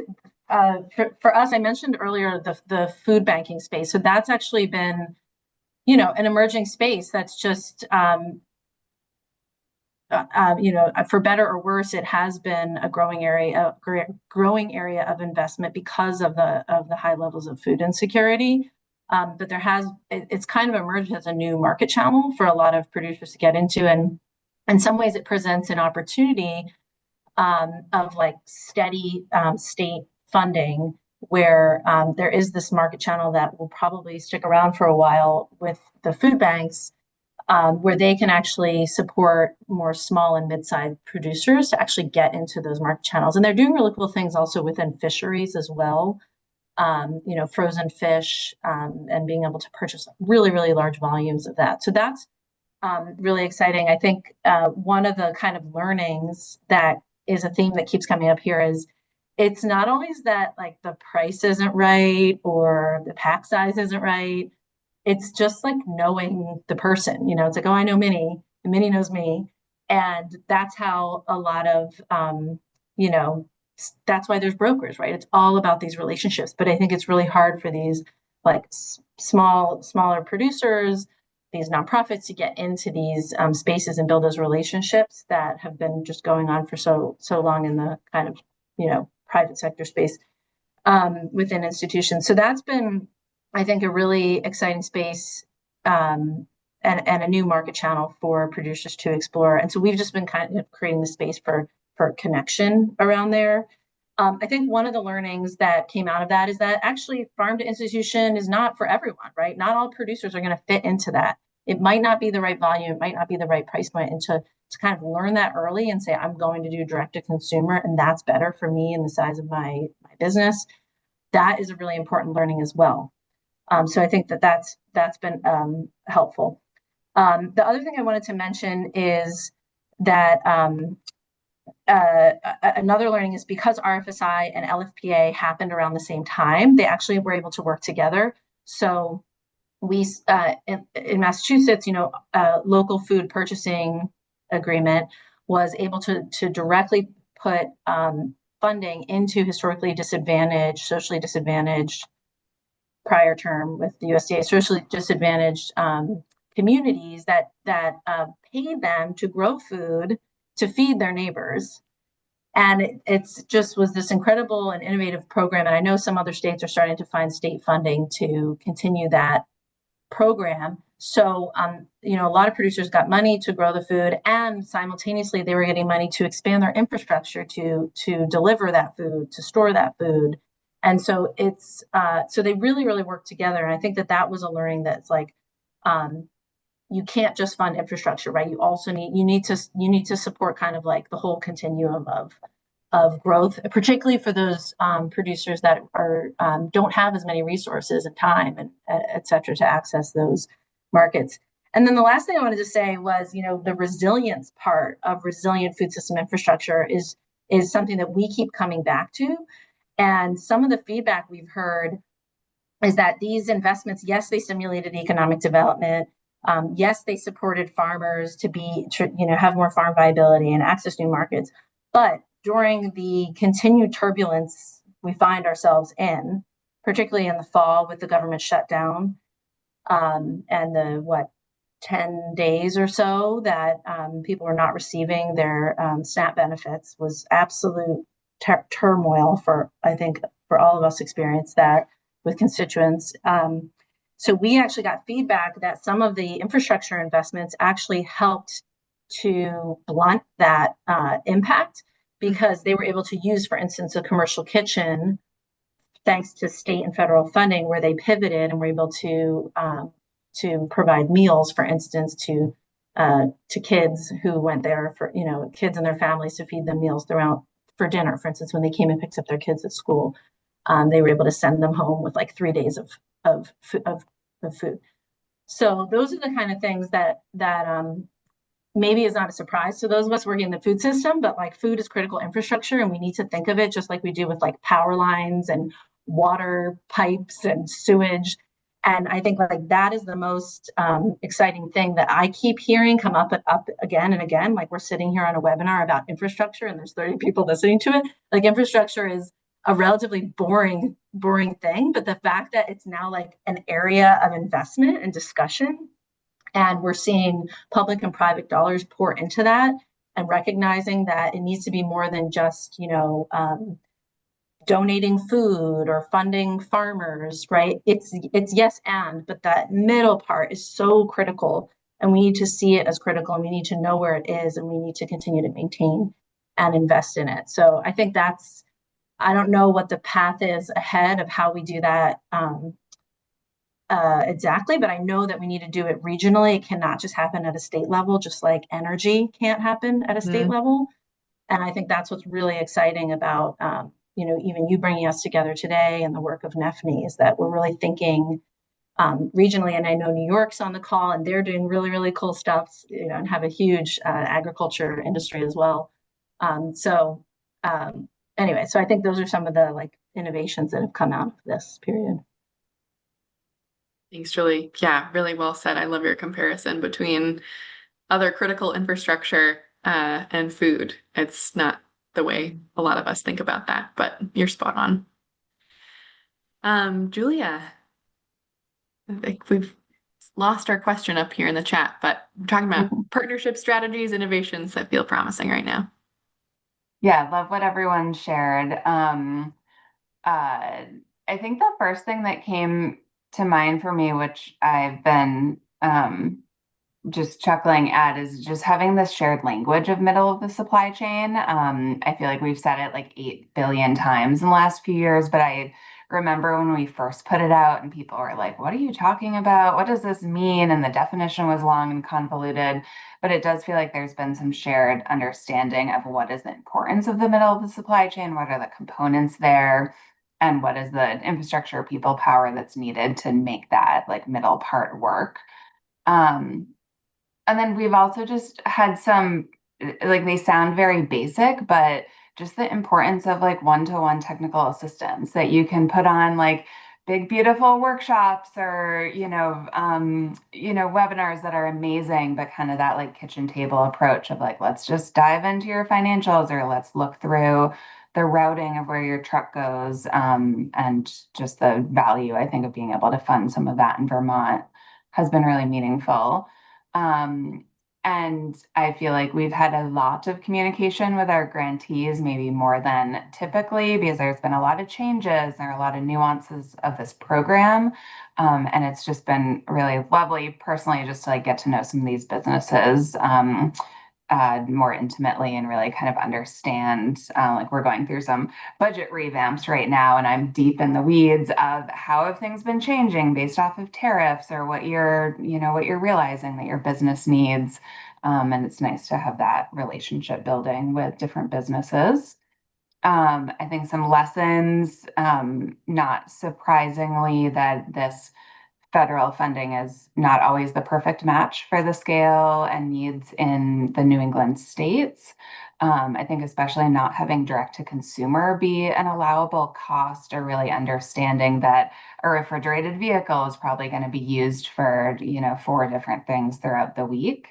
for us, I mentioned earlier the food banking space. So that's actually been, you know, an emerging space that's just, you know, for better or worse, it has been a growing area of investment because of the high levels of food insecurity. But it's kind of emerged as a new market channel for a lot of producers to get into, and in some ways, it presents an opportunity of like steady state funding where there is this market channel that will probably stick around for a while with the food banks, where they can actually support more small and mid-sized producers to actually get into those market channels. And they're doing really cool things also within fisheries as well. You know, frozen fish, and being able to purchase really, really large volumes of that. So that's really exciting. I think one of the kind of learnings that is a theme that keeps coming up here is it's not always that like the price isn't right or the pack size isn't right. It's just like knowing the person, you know, it's like, oh, I know Minnie and Minnie knows me. And that's how a lot of, you know, that's why there's brokers, right? It's all about these relationships. But I think it's really hard for these like smaller producers, these nonprofits to get into these spaces and build those relationships that have been just going on for so long in the kind of, you know, private sector space within institutions. So that's been, I think, a really exciting space and a new market channel for producers to explore. And so we've just been kind of creating the space for connection around there. I think one of the learnings that came out of that is that actually farm to institution is not for everyone, right? Not all producers are going to fit into that. It might not be the right volume, it might not be the right price point. And to kind of learn that early and say, I'm going to do direct to consumer, and that's better for me and the size of my business, that is a really important learning as well. So I think that's been helpful. The other thing I wanted to mention is that another learning is because RFSI and LFPA happened around the same time, they actually were able to work together. So we, in Massachusetts, you know, local food purchasing agreement was able to directly put funding into historically disadvantaged, socially disadvantaged, prior term with the USDA, socially disadvantaged communities that paid them to grow food to feed their neighbors. And it's just was this incredible and innovative program. And I know some other states are starting to find state funding to continue that program. So, you know, a lot of producers got money to grow the food, and simultaneously they were getting money to expand their infrastructure to deliver that food, to store that food. And so it's so they really, really work together. And I think that was a learning that's like, you can't just fund infrastructure, right? You also need to support kind of like the whole continuum growth, particularly for those producers that are don't have as many resources and time and et cetera to access those markets. And then the last thing I wanted to say was, the resilience part of resilient food system infrastructure is something that we keep coming back to. And some of the feedback we've heard is that these investments, yes, they stimulated economic development. Yes, they supported farmers to have more farm viability and access new markets. But during the continued turbulence we find ourselves in, particularly in the fall with the government shutdown, and the 10 days or so that people were not receiving their SNAP benefits, was absolute turmoil I think for all of us experienced that with constituents. So we actually got feedback that some of the infrastructure investments actually helped to blunt that impact, because they were able to use, for instance, a commercial kitchen, thanks to state and federal funding, where they pivoted and were able to provide meals, for instance, to kids who went there for, kids and their families, to feed them meals throughout for dinner. For instance, when they came and picked up their kids at school, they were able to send them home with like 3 days of food. So those are the kind of things that maybe is not a surprise to those of us working in the food system, but like food is critical infrastructure, and we need to think of it just like we do with like power lines and water pipes and sewage. And I think like that is the most exciting thing that I keep hearing come up again and again. Like, we're sitting here on a webinar about infrastructure and there's 30 people listening to it. Like, infrastructure is a relatively boring thing, but the fact that it's now like an area of investment and discussion, and we're seeing public and private dollars pour into that, and recognizing that it needs to be more than just, donating food or funding farmers, right? It's yes but that middle part is so critical, and we need to see it as critical, and we need to know where it is, and we need to continue to maintain and invest in it. So I think I don't know what the path is ahead of how we do that exactly, but I know that we need to do it regionally. It cannot just happen at a state level, just like energy can't happen at a state level. And I think that's what's really exciting about, even you bringing us together today and the work of NEFNI, is that we're really thinking regionally. And I know New York's on the call, and they're doing really, really cool stuff, and have a huge agriculture industry as well. Anyway, so I think those are some of the like innovations that have come out of this period. Thanks, Julie. Yeah, really well said. I love your comparison between other critical infrastructure and food. It's not the way a lot of us think about that, but you're spot on. Julia, I think we've lost our question up here in the chat, but we're talking about partnership strategies, innovations that feel promising right now. Yeah, love what everyone shared. I think the first thing that came to mind for me, which I've been just chuckling at, is just having this shared language of middle of the supply chain. I feel like we've said it like 8 billion times in the last few years, but I remember when we first put it out and people were like, what are you talking about? What does this mean? And the definition was long and convoluted, but it does feel like there's been some shared understanding of what is the importance of the middle of the supply chain, what are the components there, and what is the infrastructure, people power that's needed to make that like middle part work. And then we've also just had some, like, they sound very basic, but just the importance of like one-to-one technical assistance that you can put on like big, beautiful workshops or, webinars that are amazing, but kind of that like kitchen table approach of like, let's just dive into your financials, or let's look through the routing of where your truck goes, and just the value, I think, of being able to fund some of that in Vermont has been really meaningful. And I feel like we've had a lot of communication with our grantees, maybe more than typically, because there's been a lot of changes, there are a lot of nuances of this program. And it's just been really lovely personally just to like get to know some of these businesses more intimately and really kind of understand, like we're going through some budget revamps right now, and I'm deep in the weeds of how have things been changing based off of tariffs or what you're realizing that your business needs. And it's nice to have that relationship building with different businesses. I think some lessons, not surprisingly, that this federal funding is not always the perfect match for the scale and needs in the New England states. I think especially not having direct to consumer be an allowable cost, or really understanding that a refrigerated vehicle is probably going to be used for, 4 different things throughout the week.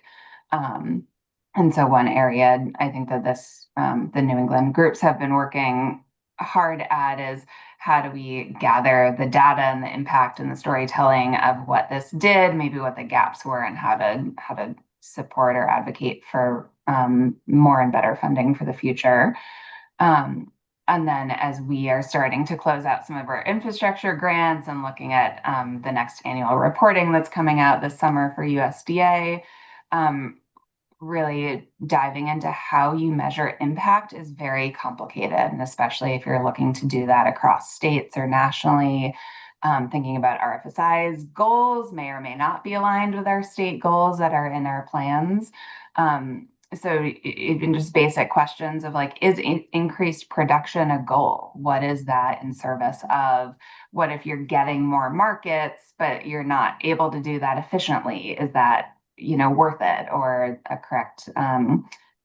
And so one area I think that the New England groups have been working hard at is, how do we gather the data and the impact and the storytelling of what this did, maybe what the gaps were, and how to support or advocate for more and better funding for the future. And then as we are starting to close out some of our infrastructure grants and looking at the next annual reporting that's coming out this summer for USDA, really diving into how you measure impact is very complicated. And especially if you're looking to do that across states or nationally, thinking about RFSI's goals may or may not be aligned with our state goals that are in our plans. So even just basic questions of like, is increased production a goal? What is that in service of? What if you're getting more markets, but you're not able to do that efficiently? Is that worth it, or a correct kind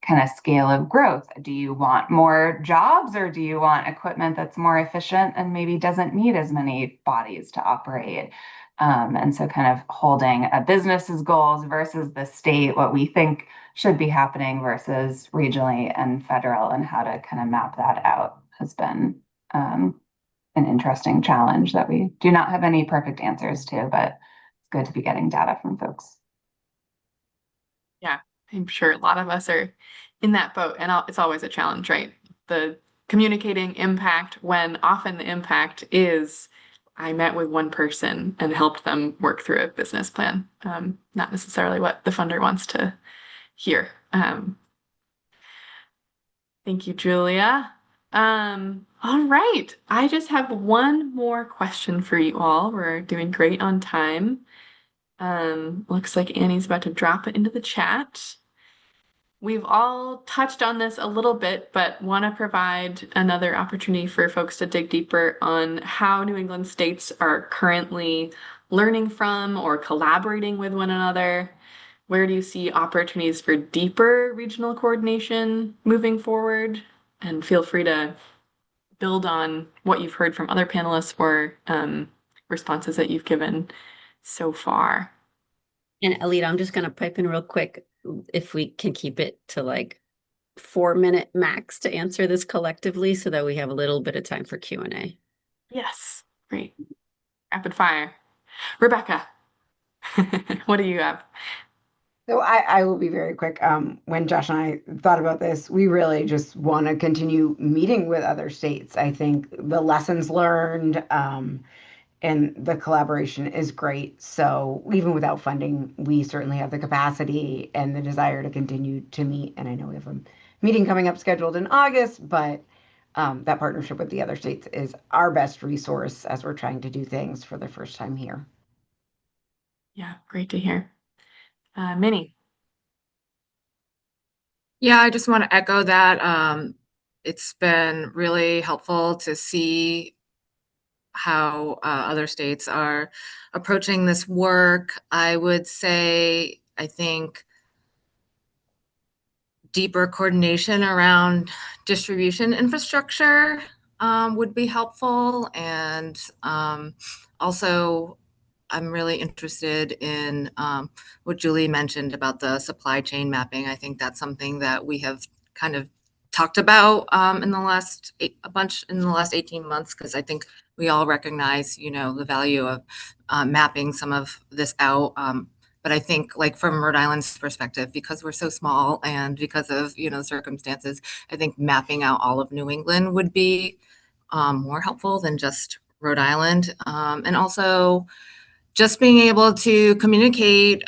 of scale of growth? Do you want more jobs, or do you want equipment that's more efficient and maybe doesn't need as many bodies to operate? And so kind of holding a business's goals versus the state, what we think should be happening versus regionally and federal, and how to kind of map that out has been an interesting challenge that we do not have any perfect answers to, but it's good to be getting data from folks. Yeah, I'm sure a lot of us are in that boat, and it's always a challenge, right? The communicating impact, when often the impact is, I met with one person and helped them work through a business plan. Not necessarily what the funder wants to hear. Thank you, Julia. All right. I just have one more question for you all. We're doing great on time. Looks like Annie's about to drop it into the chat. We've all touched on this a little bit, but want to provide another opportunity for folks to dig deeper on how New England states are currently learning from or collaborating with one another. Where do you see opportunities for deeper regional coordination moving forward? And feel free to build on what you've heard from other panelists or responses that you've given so far. And Alita, I'm just going to pipe in real quick, if we can keep it to like 4-minute max to answer this collectively, so that we have a little bit of time for Q&A. Yes, great. Rapid fire. Rebecca, what do you have? So I will be very quick. When Josh and I thought about this, we really just want to continue meeting with other states. I think the lessons learned and the collaboration is great. So even without funding, we certainly have the capacity and the desire to continue to meet. And I know we have a meeting coming up scheduled in August, but that partnership with the other states is our best resource as we're trying to do things for the first time here. Yeah, great to hear. Minnie. Yeah, I just want to echo that. It's been really helpful to see how other states are approaching this work. I would say, I think deeper coordination around distribution infrastructure would be helpful. And also, I'm really interested in what Julie mentioned about the supply chain mapping. I think that's something that we have kind of talked about in the last 18 months, because I think we all recognize, the value of mapping some of this out. But I think, like, from Rhode Island's perspective, because we're so small and because of, circumstances, I think mapping out all of New England would be more helpful than just Rhode Island. And also just being able to communicate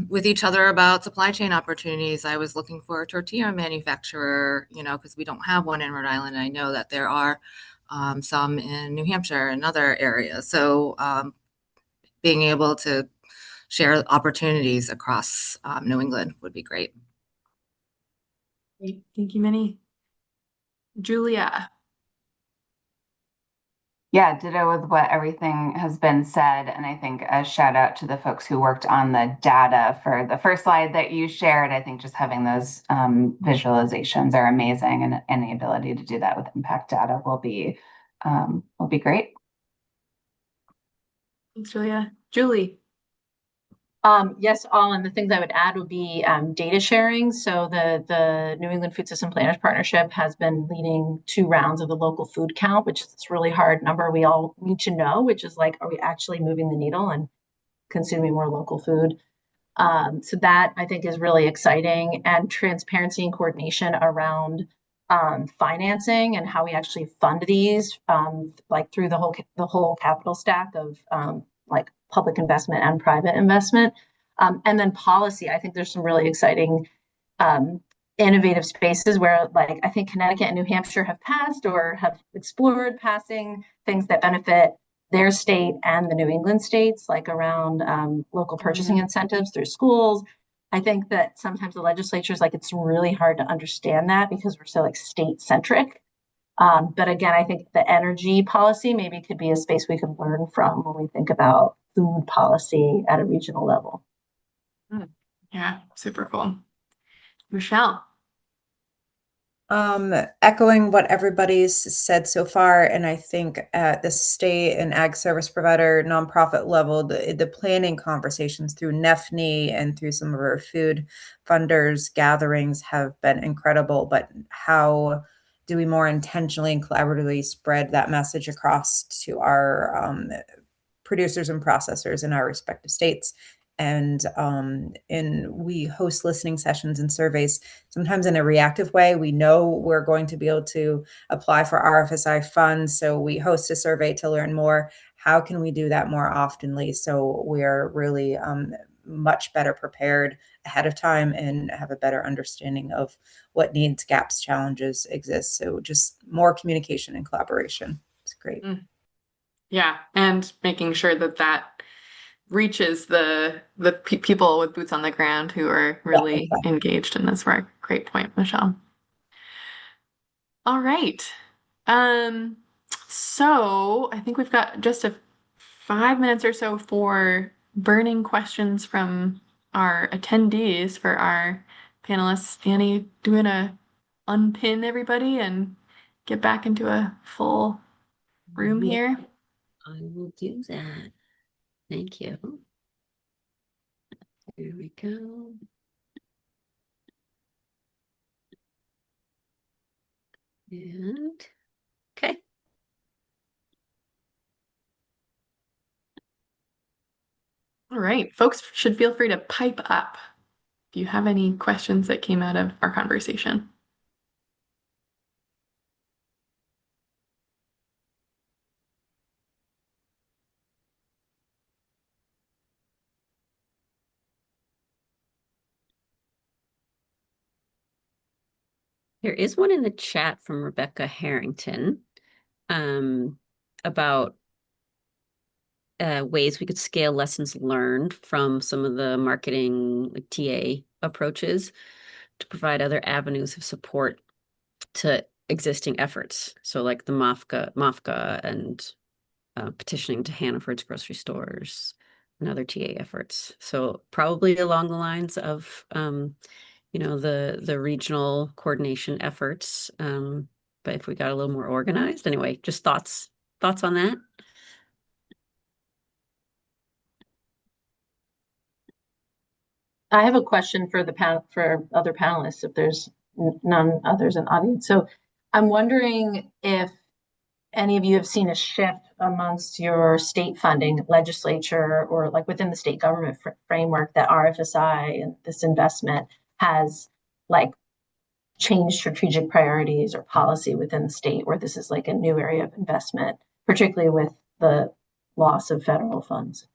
with each other about supply chain opportunities. I was looking for a tortilla manufacturer, because we don't have one in Rhode Island. I know that there are some in New Hampshire and other areas. So being able to share opportunities across New England would be great. Great. Thank you, Minnie. Julia. Yeah, ditto with what everything has been said. And I think a shout out to the folks who worked on the data for the first slide that you shared. I think just having those visualizations are amazing, and any ability to do that with impact data will be great. Thanks, Julia. Julie. Yes, all, and the things I would add would be data sharing. So the New England Food System Planners Partnership has been leading 2 rounds of the local food count, which is this really hard number we all need to know, which is like, are we actually moving the needle and consuming more local food? So that I think is really exciting, and transparency and coordination around financing and how we actually fund these, like through the whole capital stack of like public investment and private investment. And then policy, I think there's some really exciting innovative spaces where, like, I think Connecticut and New Hampshire have passed or have explored passing things that benefit their state and the New England states, like around local purchasing incentives through schools. I think that sometimes the legislature is like, it's really hard to understand that because we're so like state centric. But again, I think the energy policy maybe could be a space we could learn from when we think about food policy at a regional level. Yeah, super cool. Michelle. Echoing what everybody's said so far, and I think at the state and ag service provider nonprofit level, the planning conversations through NEFNI and through some of our food funders gatherings have been incredible. But how do we more intentionally and collaboratively spread that message across to our producers and processors in our respective states? And we host listening sessions and surveys, sometimes in a reactive way. We know we're going to be able to apply for RFSI funds, so we host a survey to learn more. How can we do that more oftenly so we're really much better prepared ahead of time and have a better understanding of what needs, gaps, challenges exist? So just more communication and collaboration. It's great. Yeah, and making sure that reaches the people with boots on the ground who are really engaged in this work. Great point, Michelle. All right. So I think we've got just 5 minutes or so for burning questions from our attendees for our panelists. Annie, do you want to unpin everybody and get back into a full room here? I will do that. Thank you. Here we go. And okay. All right, folks should feel free to pipe up if you have any questions that came out of our conversation. There is one in the chat from Rebecca Harrington about ways we could scale lessons learned from some of the marketing, like TA approaches, to provide other avenues of support to existing efforts. So like the MAFCA and petitioning to Hannaford's grocery stores and other TA efforts. So probably along the lines of the regional coordination efforts. But if we got a little more organized, anyway, just thoughts on that. I have a question for for other panelists, if there's none others in the audience. So I'm wondering if any of you have seen a shift amongst your state funding legislature or like within the state government framework that RFSI and this investment has like changed strategic priorities or policy within the state, where this is like a new area of investment, particularly with the loss of federal funds.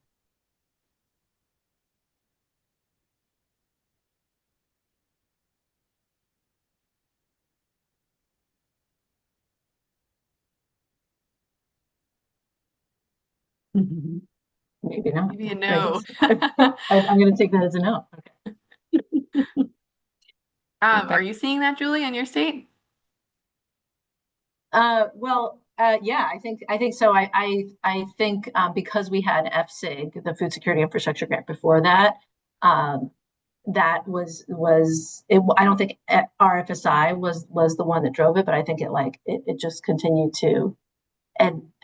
Maybe not. Maybe a no. I'm going to take that as a no. Okay. Are you seeing that, Julie, in your state? Yeah, I think so. I think because we had FSIG, the Food Security Infrastructure Grant before that, that was it. I don't think RFSI was the one that drove it, but I think it just continued to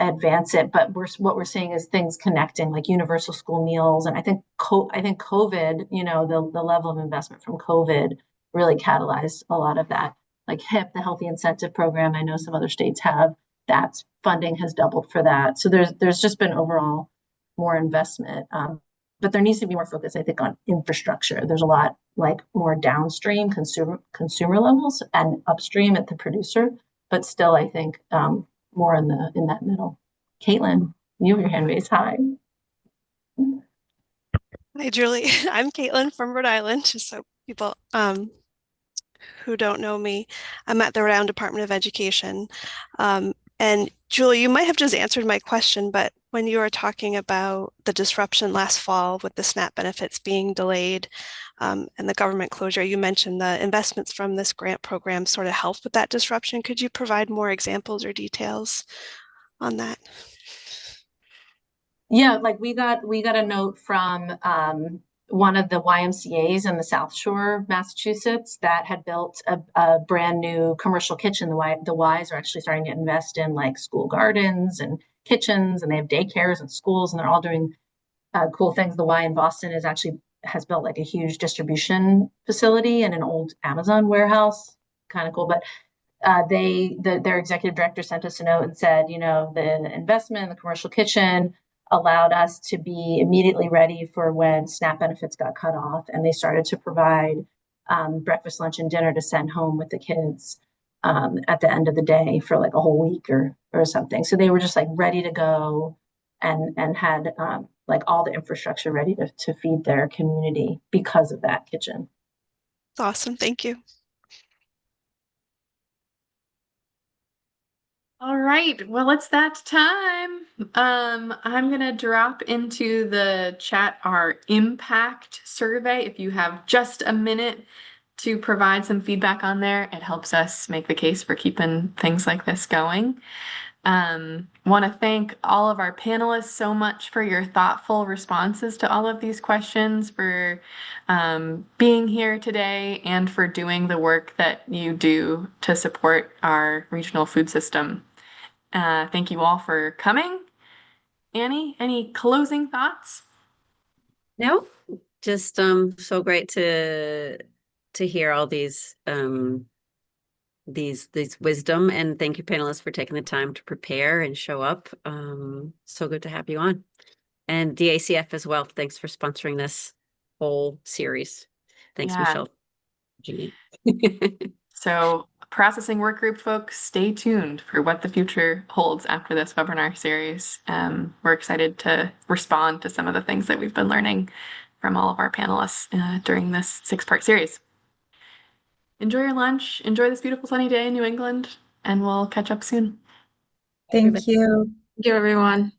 advance it. But what we're seeing is things connecting, like universal school meals, and I think COVID, the level of investment from COVID really catalyzed a lot of that. Like HIP, the Healthy Incentive Program, I know some other states have, that's funding has doubled for that. So there's just been overall more investment. But there needs to be more focus, I think, on infrastructure. There's a lot like more downstream consumer levels and upstream at the producer, but still, I think more in that middle. Caitlin, you have your hand raised high. Hi, Julie. I'm Caitlin from Rhode Island, just so people who don't know me. I'm at the Rhode Island Department of Education. And Julie, you might have just answered my question, but when you were talking about the disruption last fall with the SNAP benefits being delayed and the government closure, you mentioned the investments from this grant program sort of helped with that disruption. Could you provide more examples or details on that? Yeah, like we got a note from one of the YMCA's in the South Shore of Massachusetts that had built a brand new commercial kitchen. The Ys are actually starting to invest in like school gardens and kitchens, and they have daycares and schools, and they're all doing cool things. The Y in Boston has built like a huge distribution facility and an old Amazon warehouse. Kind of cool, but their executive director sent us a note and said, the investment in the commercial kitchen allowed us to be immediately ready for when SNAP benefits got cut off, and they started to provide breakfast, lunch, and dinner to send home with the kids at the end of the day for like a whole week or something. So they were just like ready to go and had like all the infrastructure ready to feed their community because of that kitchen. Awesome. Thank you. All right, well, it's that time. I'm gonna drop into the chat our impact survey. If you have just a minute to provide some feedback on there, it helps us make the case for keeping things like this going. Want to thank all of our panelists so much for your thoughtful responses to all of these questions, for being here today, and for doing the work that you do to support our regional food system. Thank you all for coming. Annie, any closing thoughts? No, just so great to hear all these wisdom, and thank you panelists for taking the time to prepare and show up. So good to have you on. And DACF as well. Thanks for sponsoring this whole series. Thanks, Michelle. So processing work group folks, stay tuned for what the future holds after this webinar series. We're excited to respond to some of the things that we've been learning from all of our panelists during this 6-part series. Enjoy your lunch, enjoy this beautiful sunny day in New England, and we'll catch up soon. Thank you. Thank you, everyone.